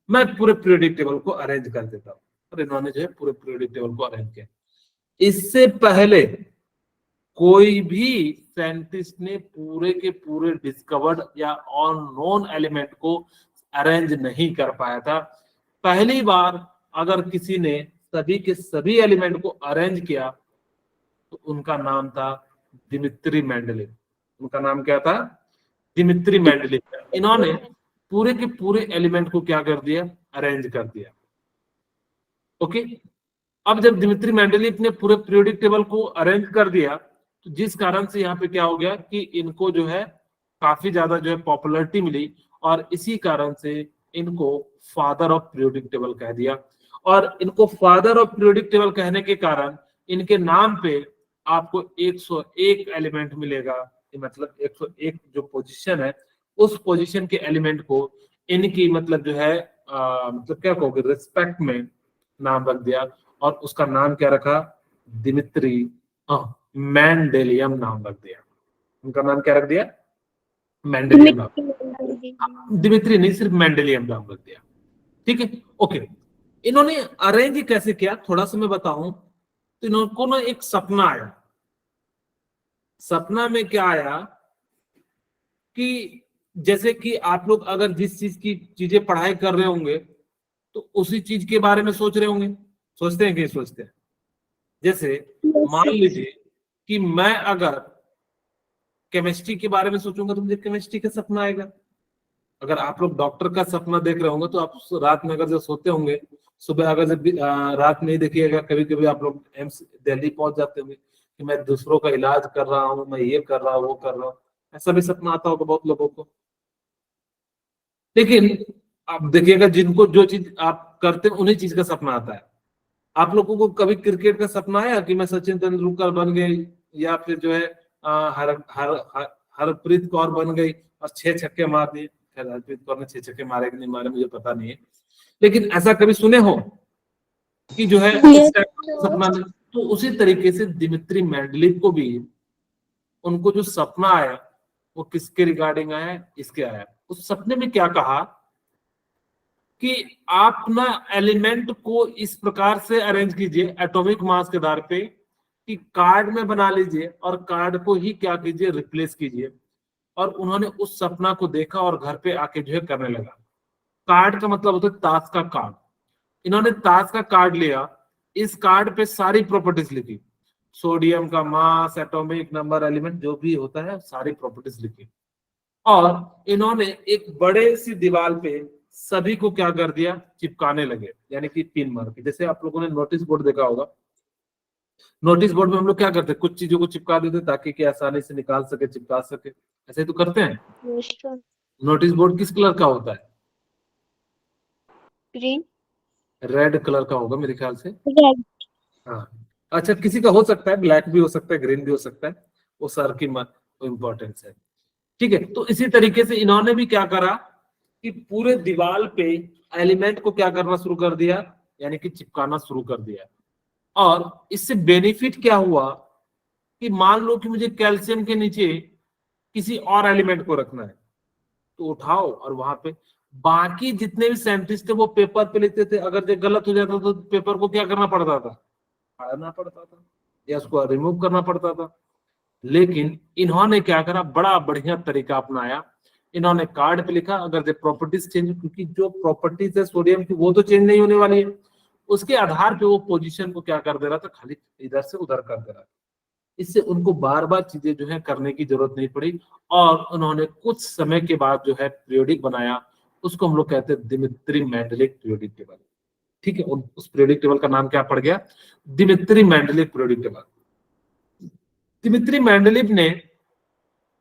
मैं पूरे पीरियोडिक टेबल को अरेंज कर देता हूँ। और इन्होंने जो है पूरे पीरियोडिक टेबल को अरेंज किया। इससे पहले कोई भी साइंटिस्ट ने पूरे के पूरे डिस्कवर्ड या अननोन एलिमेंट को अरेंज नहीं कर पाया था। पहली बार अगर किसी ने सभी के सभी एलिमेंट को अरेंज किया तो उनका नाम था दिमित्री मेंडलीव। उनका नाम क्या था? Dmitry Mendeleev. इन्होंने पूरे के पूरे एलिमेंट को क्या कर दिया? अरेंज कर दिया। ओके, अब जब दिमित्री मेंडलीव ने पूरे पीरियोडिक टेबल को अरेंज कर दिया, तो जिस कारण से यहाँ पे क्या हो गया कि इनको जो है काफी ज्यादा जो है पॉपुलैरिटी मिली, और इसी कारण से इनको फादर ऑफ पीरियोडिक टेबल कह दिया। और इनको फादर ऑफ पीरियोडिक टेबल कहने के कारण इनके नाम पे आपको 101 एलिमेंट मिलेगा। मतलब 101 जो पोजीशन है, उस पोजीशन के एलिमेंट को इनकी मतलब जो है मतलब क्या कहोगे, रिस्पेक्ट में नाम रख दिया, और उसका नाम क्या रखा? दिमित्री मेंडेलियम नाम रख दिया। उनका नाम क्या रख दिया? मेंडेलियम नाम। दिमित्री नहीं, सिर्फ मेंडेलियम नाम रख दिया। ठीक है, ओके। इन्होंने अरेंज कैसे किया थोड़ा सा मैं बताऊं। तो इनको ना एक सपना आया। सपना में क्या आया कि जैसे कि आप लोग अगर जिस चीज की चीजें पढ़ाई कर रहे होंगे तो उसी चीज के बारे में सोच रहे होंगे। सोचते हैं कि नहीं सोचते हैं? जैसे मान लीजिए कि मैं अगर केमिस्ट्री के बारे में सोचूंगा तो मुझे केमिस्ट्री का सपना आएगा। अगर आप लोग डॉक्टर का सपना देख रहे होंगे तो आप रात में अगर जब सोते होंगे, सुबह अगर जब रात नहीं देखिएगा, कभी कभी आप लोग एम्स दिल्ली पहुंच जाते होंगे कि मैं दूसरों का इलाज कर रहा हूँ, मैं ये कर रहा हूँ, वो कर रहा हूँ। ऐसा भी सपना आता होगा बहुत लोगों को। लेकिन आप देखिएगा जिनको जो चीज आप करते हैं उन्हीं चीज का सपना आता है। आप लोगों को कभी क्रिकेट का सपना आया कि मैं सचिन तेंदुलकर बन गई, या फिर जो है हर हर हर हरप्रीत कौर बन गई और 6 छक्के मार दिए? खैर हरप्रीत कौर ने 6 छक्के मारे कि नहीं मारे मुझे पता नहीं है, लेकिन ऐसा कभी सुने हो कि जो है इस टाइप का सपना नहीं? तो उसी तरीके से दिमित्री मेंडलीव को भी उनको जो सपना आया वो किसके रिगार्डिंग आया? इसके आया। उस सपने में क्या कहा कि आप ना एलिमेंट को इस प्रकार से अरेंज कीजिए एटॉमिक मास के आधार पे कि कार्ड में बना लीजिए और कार्ड को ही क्या कीजिए, रिप्लेस कीजिए। और उन्होंने उस सपना को देखा और घर पे आके जो है करने लगा। कार्ड का मतलब होता है ताश का कार्ड। इन्होंने ताश का कार्ड लिया, इस कार्ड पे सारी प्रॉपर्टीज लिखी, सोडियम का मास, एटॉमिक नंबर, एलिमेंट जो भी होता है सारी प्रॉपर्टीज लिखी, और इन्होंने एक बड़े सी दीवार पे सभी को क्या कर दिया, चिपकाने लगे, यानी कि पिन मार के। जैसे आप लोगों ने नोटिस बोर्ड देखा होगा, नोटिस बोर्ड में हम लोग क्या करते हैं, कुछ चीजों को चिपका देते ताकि कि आसानी से निकाल सके, चिपका सके, ऐसे तो करते हैं। Yes, sir. नोटिस बोर्ड किस कलर का होता है? Green. रेड कलर का होगा मेरे ख्याल से। Red. हाँ, अच्छा, किसी का हो सकता है ब्लैक भी हो सकता है, ग्रीन भी हो सकता है, वो सर की इंपॉर्टेंस है। ठीक है, तो इसी तरीके से इन्होंने भी क्या करा कि पूरे दीवार पे एलिमेंट को क्या करना शुरू कर दिया, यानी कि चिपकाना शुरू कर दिया। और इससे बेनिफिट क्या हुआ कि मान लो कि मुझे कैल्शियम के नीचे किसी और एलिमेंट को रखना है, तो उठाओ और वहां पे बाकी जितने भी साइंटिस्ट थे वो पेपर पे लिखते थे, अगर ये गलत हो जाता तो पेपर को क्या करना पड़ता था, फाड़ना पड़ता था या उसको रिमूव करना पड़ता था। लेकिन इन्होंने क्या करा, बड़ा बढ़िया तरीका अपनाया। इन्होंने कार्ड पे लिखा, अगर जो प्रॉपर्टीज चेंज, क्योंकि जो प्रॉपर्टीज है सोडियम की वो तो चेंज नहीं होने वाली है, उसके आधार पे वो पोजीशन को क्या कर दे रहा था, खाली इधर से उधर कर दे रहा था। इससे उनको बार बार चीजें जो है करने की जरूरत नहीं पड़ी, और उन्होंने कुछ समय के बाद जो है पीरियोडिक बनाया, उसको हम लोग कहते हैं दिमित्री मेंडलिक पीरियोडिक टेबल। ठीक है, उस पीरियोडिक टेबल का नाम क्या पड़ गया, Dmitri Mendeleev periodic table. Dmitri Mendeleev ने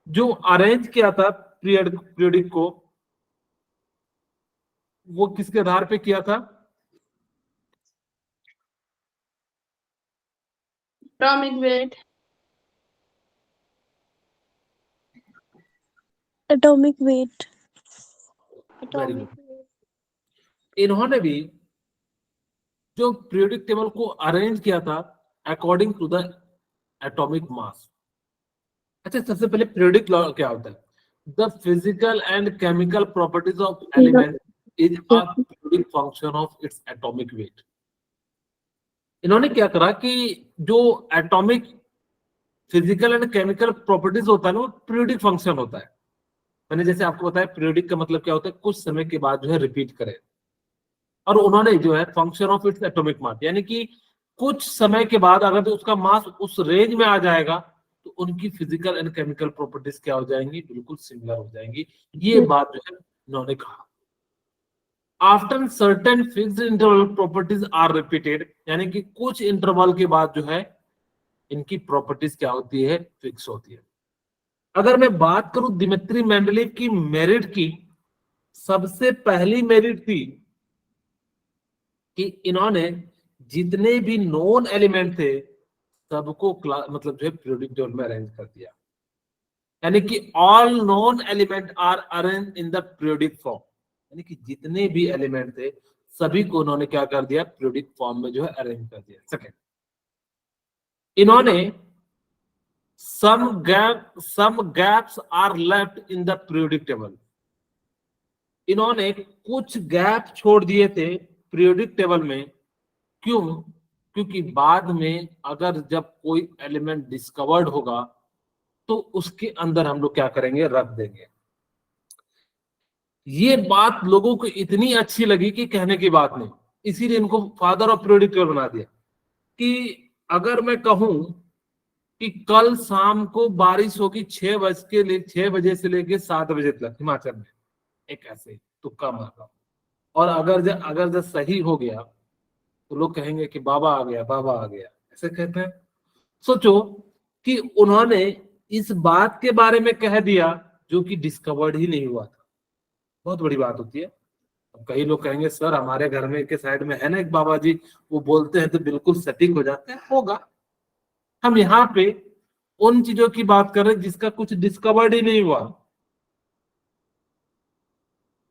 जो अरेंज किया था पीरियोडिक को, वो किसके आधार पे किया था? Atomic weight. Atomic weight. Atomic. इन्होंने भी जो पीरियोडिक टेबल को अरेंज किया था according to the atomic mass. अच्छा, सबसे पहले पीरियोडिक लॉ क्या होता है? The physical and chemical properties of element is a periodic function of its atomic weight. इन्होंने क्या करा कि जो atomic physical and chemical properties होता है ना, वो पीरियोडिक फंक्शन होता है। मैंने जैसे आपको बताया पीरियोडिक का मतलब क्या होता है, कुछ समय के बाद जो है रिपीट करे। और उन्होंने जो है function of its atomic mass, यानी कि कुछ समय के बाद अगर तो उसका मास उस रेंज में आ जाएगा तो उनकी फिजिकल एंड केमिकल प्रॉपर्टीज क्या हो जाएंगी, बिल्कुल सिमिलर हो जाएंगी। ये बात जो है उन्होंने कहा। After certain fixed interval properties are repeated, यानी कि कुछ इंटरवल के बाद जो है इनकी प्रॉपर्टीज क्या होती है, फिक्स होती है। अगर मैं बात करूं दिमित्री मेंडलीव की मेरिट की, सबसे पहली मेरिट थी कि इन्होंने जितने भी नॉन एलिमेंट थे सबको मतलब जो है पीरियोडिक टेबल में अरेंज कर दिया, यानी कि all non element are arrange in the periodic form, यानी कि जितने भी एलिमेंट थे सभी को उन्होंने क्या कर दिया, पीरियोडिक फॉर्म में जो है अरेंज कर दिया। सेकंड, इन्होंने some gaps are left in the periodic table, इन्होंने कुछ गैप छोड़ दिए थे पीरियोडिक टेबल में। क्यों? क्योंकि बाद में अगर जब कोई एलिमेंट डिस्कवर्ड होगा तो उसके अंदर हम लोग क्या करेंगे, रख देंगे। ये बात लोगों को इतनी अच्छी लगी कि कहने की बात नहीं, इसीलिए इनको फादर ऑफ पीरियोडिक टेबल बना दिया। कि अगर मैं कहूं कि कल शाम को बारिश होगी 6 बजे से लेके 7 बजे तक हिमाचल में, एक ऐसे तुक्का मारा, और अगर जब सही हो गया तो लोग कहेंगे कि बाबा आ गया, बाबा आ गया, ऐसे कहते हैं। सोचो कि उन्होंने इस बात के बारे में कह दिया जो कि डिस्कवर्ड ही नहीं हुआ था। बहुत बड़ी बात होती है। अब कई लोग कहेंगे सर हमारे घर में के साइड में है ना एक बाबा जी, वो बोलते हैं तो बिल्कुल सटीक हो जाते हैं। होगा, हम यहाँ पे उन चीजों की बात कर रहे हैं जिसका कुछ डिस्कवर्ड ही नहीं हुआ।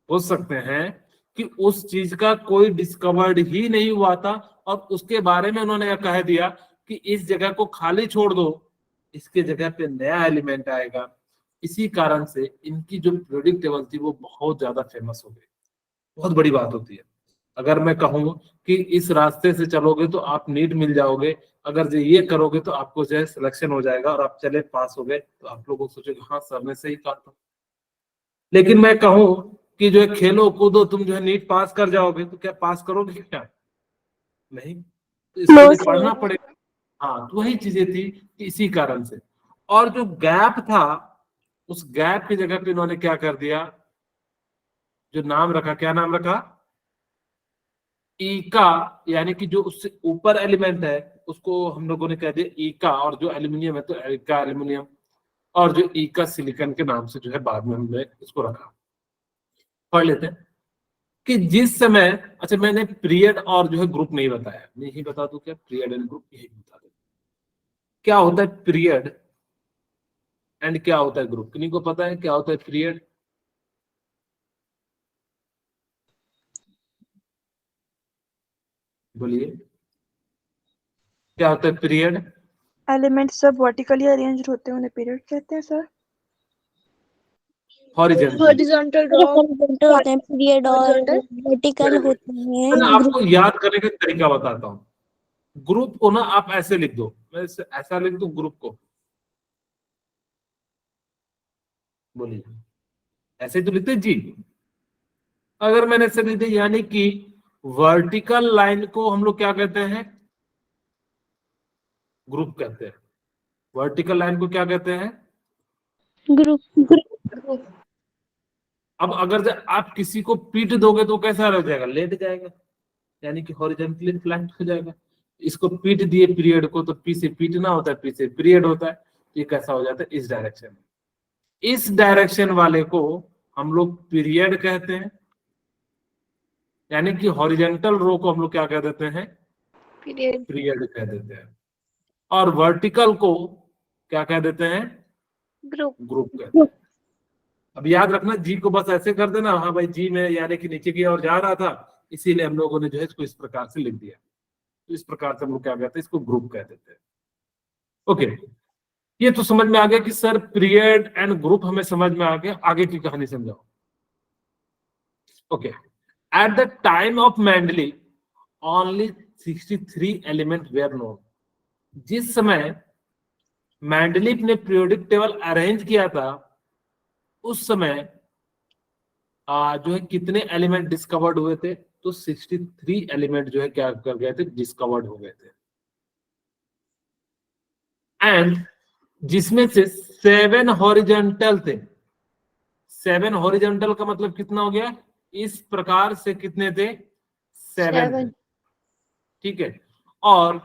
हो सकते हैं कि उस चीज का कोई डिस्कवर्ड ही नहीं हुआ था और उसके बारे में उन्होंने कह दिया कि इस जगह को खाली छोड़ दो, इसके जगह पे नया एलिमेंट आएगा। इसी कारण से इनकी जो पीरियोडिक टेबल थी वो बहुत ज्यादा फेमस हो गई। बहुत बड़ी बात होती है। अगर मैं कहूं कि इस रास्ते से चलोगे तो आप नीट मिल जाओगे, अगर जो ये करोगे तो आपको जो है सिलेक्शन हो जाएगा और आप चले पास हो गए, तो आप लोगों को सोचोगे हाँ सर ने सही कहा था। लेकिन मैं कहूं कि जो है खेलो कूदो तुम जो है नीट पास कर जाओगे, तो क्या पास करोगे क्या? नहीं। तो इसके No, लिए sir. पढ़ना पड़ेगा। हाँ, तो वही चीजें थी कि इसी कारण से। और जो गैप था, उस गैप की जगह पे इन्होंने क्या कर दिया, जो नाम रखा, क्या नाम रखा, ई का, यानी कि जो उससे ऊपर एलिमेंट है उसको हम लोगों ने कह दिया ई का, और जो एल्यूमिनियम है तो ई का एल्यूमिनियम, और जो ई का सिलिकॉन के नाम से जो है बाद में हमने इसको रखा। पढ़ लेते हैं कि जिस समय, अच्छा मैंने पीरियड और जो है ग्रुप नहीं बताया, मैं यही बता दूं क्या, पीरियड एंड ग्रुप यही बता दूं क्या होता है पीरियड एंड क्या होता है ग्रुप। किन्हीं को पता है क्या होता है पीरियड? बोलिए, क्या होता है पीरियड? एलिमेंट्स सब वर्टिकली अरेंज्ड होते हैं उन्हें पीरियड कहते हैं sir. Horizontal. Horizontal row. Horizontal होते हैं पीरियड, और Horizontal. वर्टिकल होते मैं हैं आपको ग्रुप। याद करने का तरीका बताता हूँ। ग्रुप को ना आप ऐसे लिख दो, मैं ऐसा लिख दूं ग्रुप को, बोलिए, ऐसे तो लिखते जी। अगर मैंने ऐसे लिख दिया, यानी कि वर्टिकल लाइन को हम लोग क्या कहते हैं, ग्रुप कहते हैं। वर्टिकल लाइन को क्या कहते हैं? ग्रुप। अब अगर आप किसी को पीट दोगे तो कैसा रह जाएगा, लेट जाएगा, यानी कि हॉरिजॉन्टली फ्लैट हो जाएगा। इसको पीट दिए पीरियड को, तो पी से पीटना होता है, पी से पीरियड होता है, तो ये कैसा हो जाता है, इस डायरेक्शन में। इस डायरेक्शन वाले को हम लोग पीरियड कहते हैं, यानी कि हॉरिजॉन्टल रो को हम लोग क्या कह देते हैं, Period. पीरियड कह देते हैं। और वर्टिकल को क्या कह देते हैं, Group. ग्रुप कहते हैं। अब याद रखना, जी को बस ऐसे कर देना, हाँ भाई जी में यानी कि नीचे की ओर जा रहा था, इसीलिए हम लोगों ने जो है इसको इस प्रकार से लिख दिया। तो इस प्रकार से हम लोग क्या कहते हैं, इसको ग्रुप कह देते हैं। ओके, ये तो समझ में आ गया कि सर पीरियड एंड ग्रुप हमें समझ में आ गया, आगे की कहानी समझाओ। Okay, at the time of Mendeley only 63 element where known. जिस समय मेंडलीफ ने पीरियोडिक टेबल अरेंज किया था, उस समय जो है कितने एलिमेंट डिस्कवर्ड हुए थे, तो 63 एलिमेंट जो है क्या कर गए थे, डिस्कवर्ड हो गए थे। एंड जिसमें से 7 हॉरिजॉन्टल थे। 7 हॉरिजॉन्टल का मतलब कितना हो गया, इस प्रकार से कितने थे, 7 थे, 7. ठीक है। और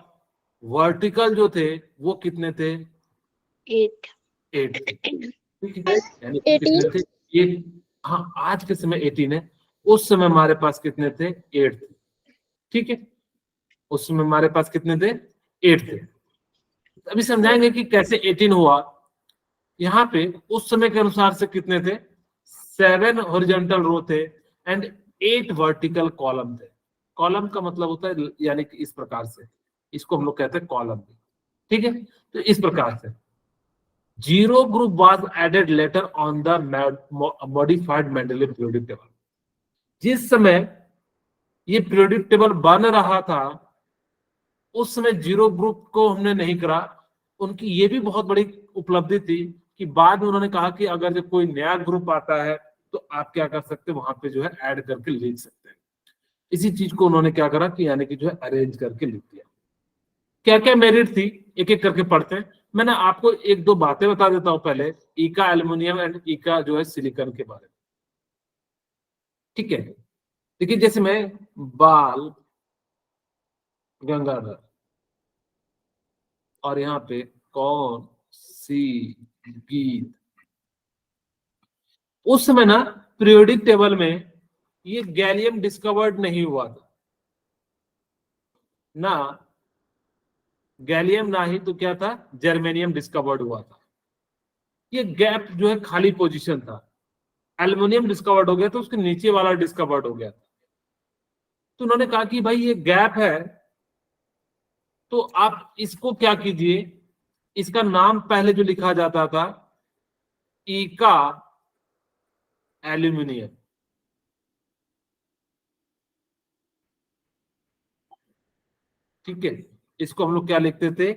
वर्टिकल जो थे वो कितने थे, 8. 8 थे, ठीक है। यानी कि कितने थे, 8। हाँ, आज के समय 18 है, उस समय हमारे पास कितने थे, 8 थे, ठीक है। उस समय हमारे पास कितने थे, 8 थे। अभी समझाएंगे कि कैसे 18 हुआ। यहाँ पे उस समय के अनुसार से कितने थे, 7 हॉरिजॉन्टल रो थे एंड 8 वर्टिकल कॉलम थे। कॉलम का मतलब होता है यानी कि इस प्रकार से, इसको हम लोग कहते हैं कॉलम, ठीक है। तो इस प्रकार से zero group was added later on the modified Mendeleev periodic table. जिस समय ये पीरियोडिक टेबल बन रहा था, उस समय जीरो ग्रुप को हमने नहीं करा। उनकी ये भी बहुत बड़ी उपलब्धि थी कि बाद में उन्होंने कहा कि अगर जब कोई नया ग्रुप आता है तो आप क्या कर सकते हैं, वहां पे जो है ऐड करके लिख सकते हैं। इसी चीज को उन्होंने क्या करा कि यानी कि जो है अरेंज करके लिख दिया। क्या क्या मेरिट थी, एक एक करके पढ़ते हैं। मैंने आपको एक दो बातें बता देता हूं पहले, ईका एल्युमिनियम एंड ईका जो है सिलिकॉन के बारे में, ठीक है। देखिए जैसे मैं बाल गंगाधर, और यहाँ पे कौन सी गीत, उस समय ना पीरियोडिक टेबल में ये गैलियम डिस्कवर्ड नहीं हुआ था ना, गैलियम ना ही तो क्या था, जर्मेनियम डिस्कवर्ड हुआ था। ये गैप जो है खाली पोजीशन था। एल्युमिनियम डिस्कवर्ड हो गया तो उसके नीचे वाला डिस्कवर्ड हो गया था। तो उन्होंने कहा कि भाई ये गैप है, तो आप इसको क्या कीजिए, इसका नाम पहले जो लिखा जाता था ईका एल्यूमिनियम, ठीक है। इसको हम लोग क्या लिखते थे,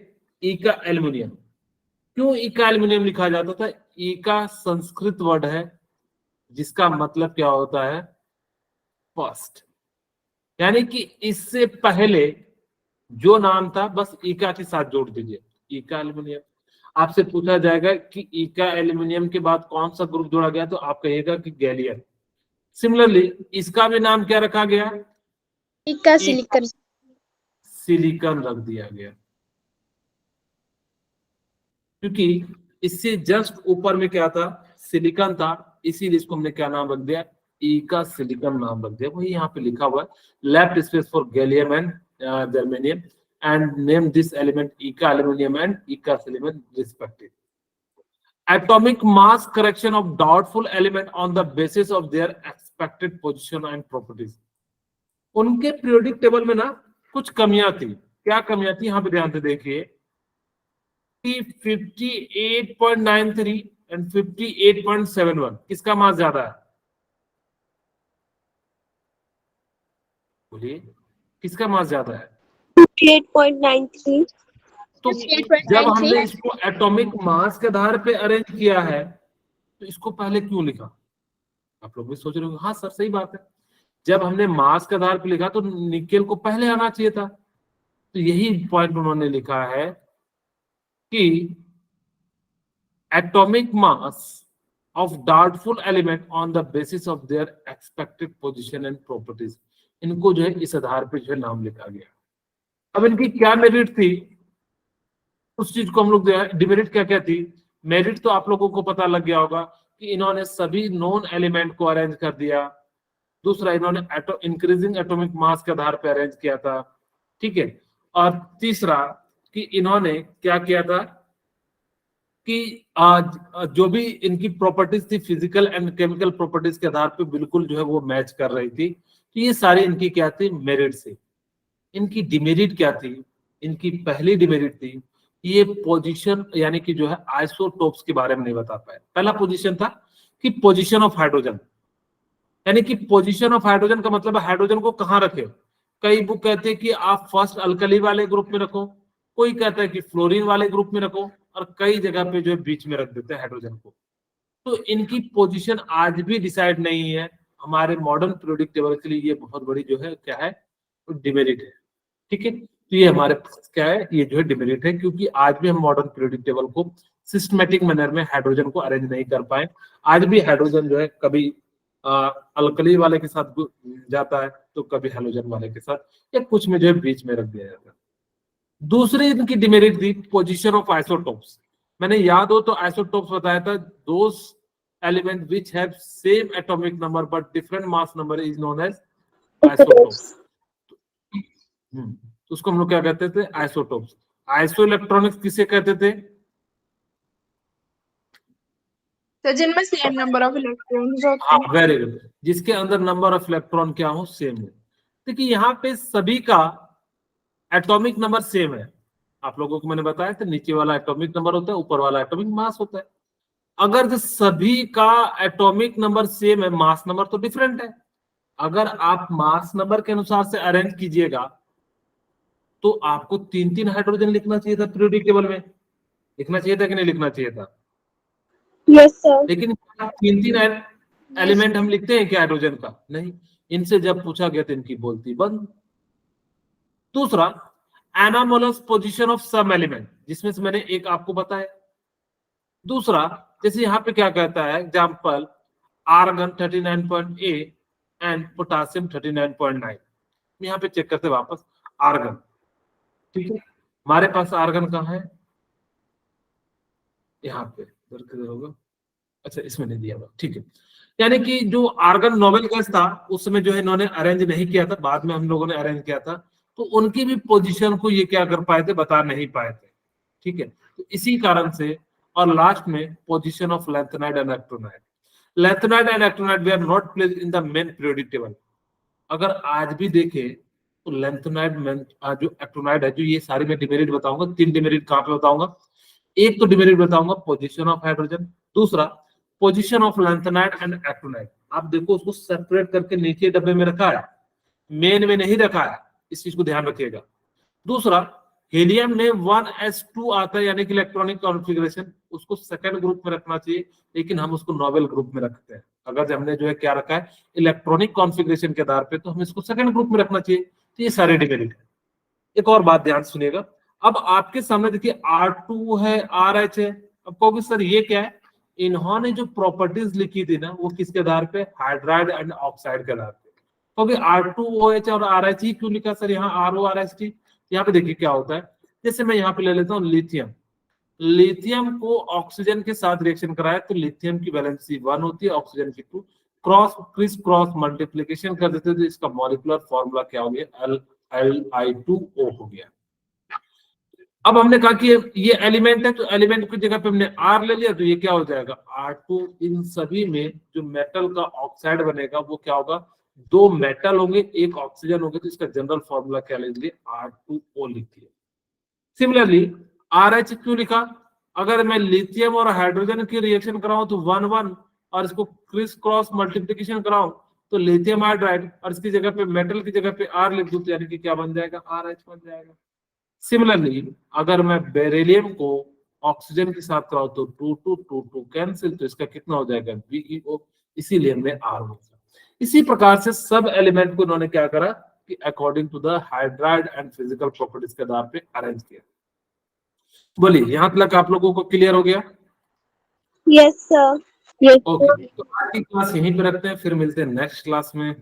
ईका एल्यूमिनियम। क्यों ईका एल्यूमिनियम लिखा जाता था, ईका संस्कृत वर्ड है जिसका मतलब क्या होता है, फर्स्ट, यानी कि इससे पहले जो नाम था बस इका के साथ जोड़ दीजिए, इका एल्यूमिनियम। आपसे पूछा जाएगा कि इका एल्यूमिनियम के बाद कौन सा ग्रुप जोड़ा गया, तो आप कहिएगा कि गैलियम। सिमिलरली इसका भी नाम क्या रखा गया, इका सिलिकॉन। सिलिकॉन रख दिया गया, क्योंकि इससे जस्ट ऊपर में क्या था, सिलिकॉन था, इसीलिए इसको हमने क्या नाम रख दिया, इका सिलिकॉन नाम रख दिया। वही यहाँ पे लिखा हुआ है, left space for gallium and germanium and name this element इका एल्यूमिनियम एंड इका silicon respective. Atomic mass correction of doubtful element on the basis of their expected position and properties। उनके पीरियोडिक टेबल में ना कुछ कमियां थी। क्या कमियां थी, यहां पे ध्यान से देखिए कि 58.93 एंड 58.71 किसका मास ज्यादा है, बोलिए किसका मास ज्यादा है। 58.93। तो 58.93 जब हमने इसको एटॉमिक मास के आधार पे अरेंज किया है तो इसको पहले क्यों लिखा, आप लोग भी सोच रहे होंगे हाँ सर सही बात है, जब हमने मास के आधार पे लिखा तो निकेल को पहले आना चाहिए था। तो यही पॉइंट उन्होंने लिखा है कि atomic mass of doubtful element on the basis of their expected position and properties, इनको जो है इस आधार पे जो है नाम लिखा गया। अब इनकी क्या मेरिट थी, उस चीज को हम लोग, डिमेरिट क्या क्या थी। मेरिट तो आप लोगों को पता लग गया होगा कि इन्होंने सभी नॉन एलिमेंट को अरेंज कर दिया। दूसरा, इन्होंने इंक्रीजिंग एटॉमिक मास के आधार पर अरेंज किया था, ठीक है। और तीसरा कि इन्होंने क्या किया था कि जो भी इनकी प्रॉपर्टीज थी फिजिकल एंड केमिकल प्रॉपर्टीज के आधार पे बिल्कुल जो है वो मैच कर रही थी। तो ये सारी इनकी क्या थी, मेरिट से। इनकी डिमेरिट क्या थी, इनकी पहली डिमेरिट थी ये पोजीशन, यानी कि जो है आइसोटोप्स के बारे में नहीं बता पाए। पहला पोजीशन था कि पोजीशन ऑफ हाइड्रोजन, यानी कि पोजीशन ऑफ हाइड्रोजन का मतलब है हाइड्रोजन को कहाँ रखे। कई बुक कहते हैं कि आप फर्स्ट अल्कली वाले ग्रुप में रखो, कोई कहता है कि फ्लोरीन वाले ग्रुप में रखो, और कई जगह पे जो है बीच में रख देते हैं हाइड्रोजन को। तो इनकी पोजीशन आज भी डिसाइड नहीं है। हमारे मॉडर्न पीरियोडिक टेबल के लिए ये बहुत बड़ी जो है क्या है, डिमेरिट है, ठीक है। तो ये हमारे पास क्या है, ये जो है डिमेरिट है, क्योंकि आज भी हम मॉडर्न पीरियोडिक टेबल को सिस्टमेटिक मैनर में हाइड्रोजन को अरेंज नहीं कर पाए। आज भी हाइड्रोजन जो है कभी अल्कली वाले के साथ जाता है तो कभी हैलोजन वाले के साथ, या कुछ में जो है बीच में रख दिया जाता है। दूसरी इनकी डिमेरिट थी पोजीशन ऑफ आइसोटोप्स। मैंने याद हो तो आइसोटोप्स बताया था, those element which have same atomic number but different mass number is known as isotopes. उसको हम लोग क्या कहते थे, आइसोटोप्स। आइसो इलेक्ट्रॉनिक्स किसे कहते थे, तो जिनमें सेम नंबर ऑफ इलेक्ट्रॉन्स होते हाँ हैं। वेरी गुड, जिसके अंदर नंबर ऑफ इलेक्ट्रॉन क्या हो, सेम हो। देखिए यहाँ पे सभी का एटॉमिक नंबर सेम है। आप लोगों को मैंने बताया था नीचे वाला एटॉमिक नंबर होता है, ऊपर वाला एटॉमिक मास होता है। अगर जो सभी का एटॉमिक नंबर सेम है, मास नंबर तो डिफरेंट है। अगर आप मास नंबर के अनुसार से अरेंज कीजिएगा तो आपको 3-3 हाइड्रोजन लिखना चाहिए था पीरियोडिक टेबल में, लिखना चाहिए था कि नहीं लिखना चाहिए था। Yes sir. लेकिन 3-3 एलिमेंट हम लिखते हैं क्या हाइड्रोजन का, नहीं। इनसे जब पूछा गया तो इनकी बोलती बंद। दूसरा, anomalous position of some element, जिसमें से मैंने एक आपको बताया। दूसरा, जैसे यहाँ पे क्या कहता है, एग्जाम्पल आर्गन 39.8 एंड पोटासियम 39.9। यहाँ पे चेक करते वापस आर्गन, ठीक है। हमारे पास आर्गन कहाँ है, यहाँ पे किधर होगा, अच्छा इसमें नहीं दिया हुआ, ठीक है। यानी कि जो आर्गन नोबेल गैस था उस समय जो है इन्होंने अरेंज नहीं किया था, बाद में हम लोगों ने अरेंज किया था, तो उनकी भी पोजीशन को ये क्या कर पाए थे, बता नहीं पाए थे, ठीक है। तो इसी कारण से, और लास्ट में position of lanthanide and actinide. Lanthanide and actinide we are not placed in the main periodic table. अगर आज भी देखें तो लैंथेनाइड जो एक्टिनाइड है, जो ये सारी मैं डिमेरिट बताऊंगा, 3 डिमेरिट कहाँ पे बताऊंगा। एक तो डिमेरिट बताऊंगा पोजीशन ऑफ हाइड्रोजन, दूसरा position of lanthanide and actinide. आप देखो उसको सेपरेट करके नीचे डब्बे में रखा है, मेन में नहीं रखा है, इस चीज को ध्यान रखिएगा। दूसरा, हीलियम में 1s2 आता है, यानी कि इलेक्ट्रॉनिक कॉन्फ़िगरेशन, उसको सेकंड ग्रुप में रखना चाहिए, लेकिन हम उसको नोबेल ग्रुप में रखते हैं। अगर हमने जो है क्या रखा है इलेक्ट्रॉनिक कॉन्फ़िगरेशन के आधार पे, तो हम इसको सेकंड ग्रुप में रखना चाहिए। तो ये सारे डिमेरिट है, एक और बात ध्यान सुनिएगा, अब आपके सामने देखिए R2 है, RH है। अब कहोगे सर ये क्या है? इन्होंने जो प्रॉपर्टीज लिखी थी ना वो किसके आधार पे? हाइड्राइड एंड ऑक्साइड के आधार पे। कहोगे R2OH और RH ही क्यों लिखा सर यहाँ RORHT? यहाँ पे देखिए क्या होता है, जैसे मैं यहाँ पे ले लेता हूँ लिथियम। लिथियम को ऑक्सीजन के साथ रिएक्शन कराया तो लिथियम की वैलेंसी 1 होती है, ऑक्सीजन की 2। क्रिस क्रॉस मल्टीप्लिकेशन कर देते तो इसका मॉलिक्यूलर फॉर्मूला क्या हो गया? Li2O हो गया। अब हमने कहा कि ये एलिमेंट है तो एलिमेंट की जगह पे हमने R ले लिया तो ये क्या हो जाएगा? R2। इन सभी में जो मेटल का ऑक्साइड बनेगा वो क्या होगा? 2 मेटल होंगे, 1 ऑक्सीजन होंगे, तो इसका जनरल फॉर्मूला क्या लीजिए? R2O लिखिए। सिमिलरली RH क्यों लिखा? अगर मैं लिथियम और हाइड्रोजन की रिएक्शन कराऊं तो 1-1 और इसको क्रिस क्रॉस मल्टीप्लिकेशन कराऊं तो लिथियम हाइड्राइड और इसकी जगह पे मेटल की जगह पे R लिख दूं तो यानी कि क्या बन जाएगा? RH बन जाएगा। सिमिलरली अगर मैं बेरिलियम को ऑक्सीजन के साथ कराऊं तो 2-2 कैंसिल, तो इसका कितना हो जाएगा? BeO, इसीलिए हमने R लिखा। इसी प्रकार से सब एलिमेंट को उन्होंने क्या करा कि according to the hydride and physical properties के आधार पे अरेंज किया। बोलिए यहां तक आप लोगों को क्लियर हो गया? Yes, sir. Yes, ओके, तो आज की क्लास यहीं पे रखते हैं, फिर मिलते हैं नेक्स्ट क्लास में।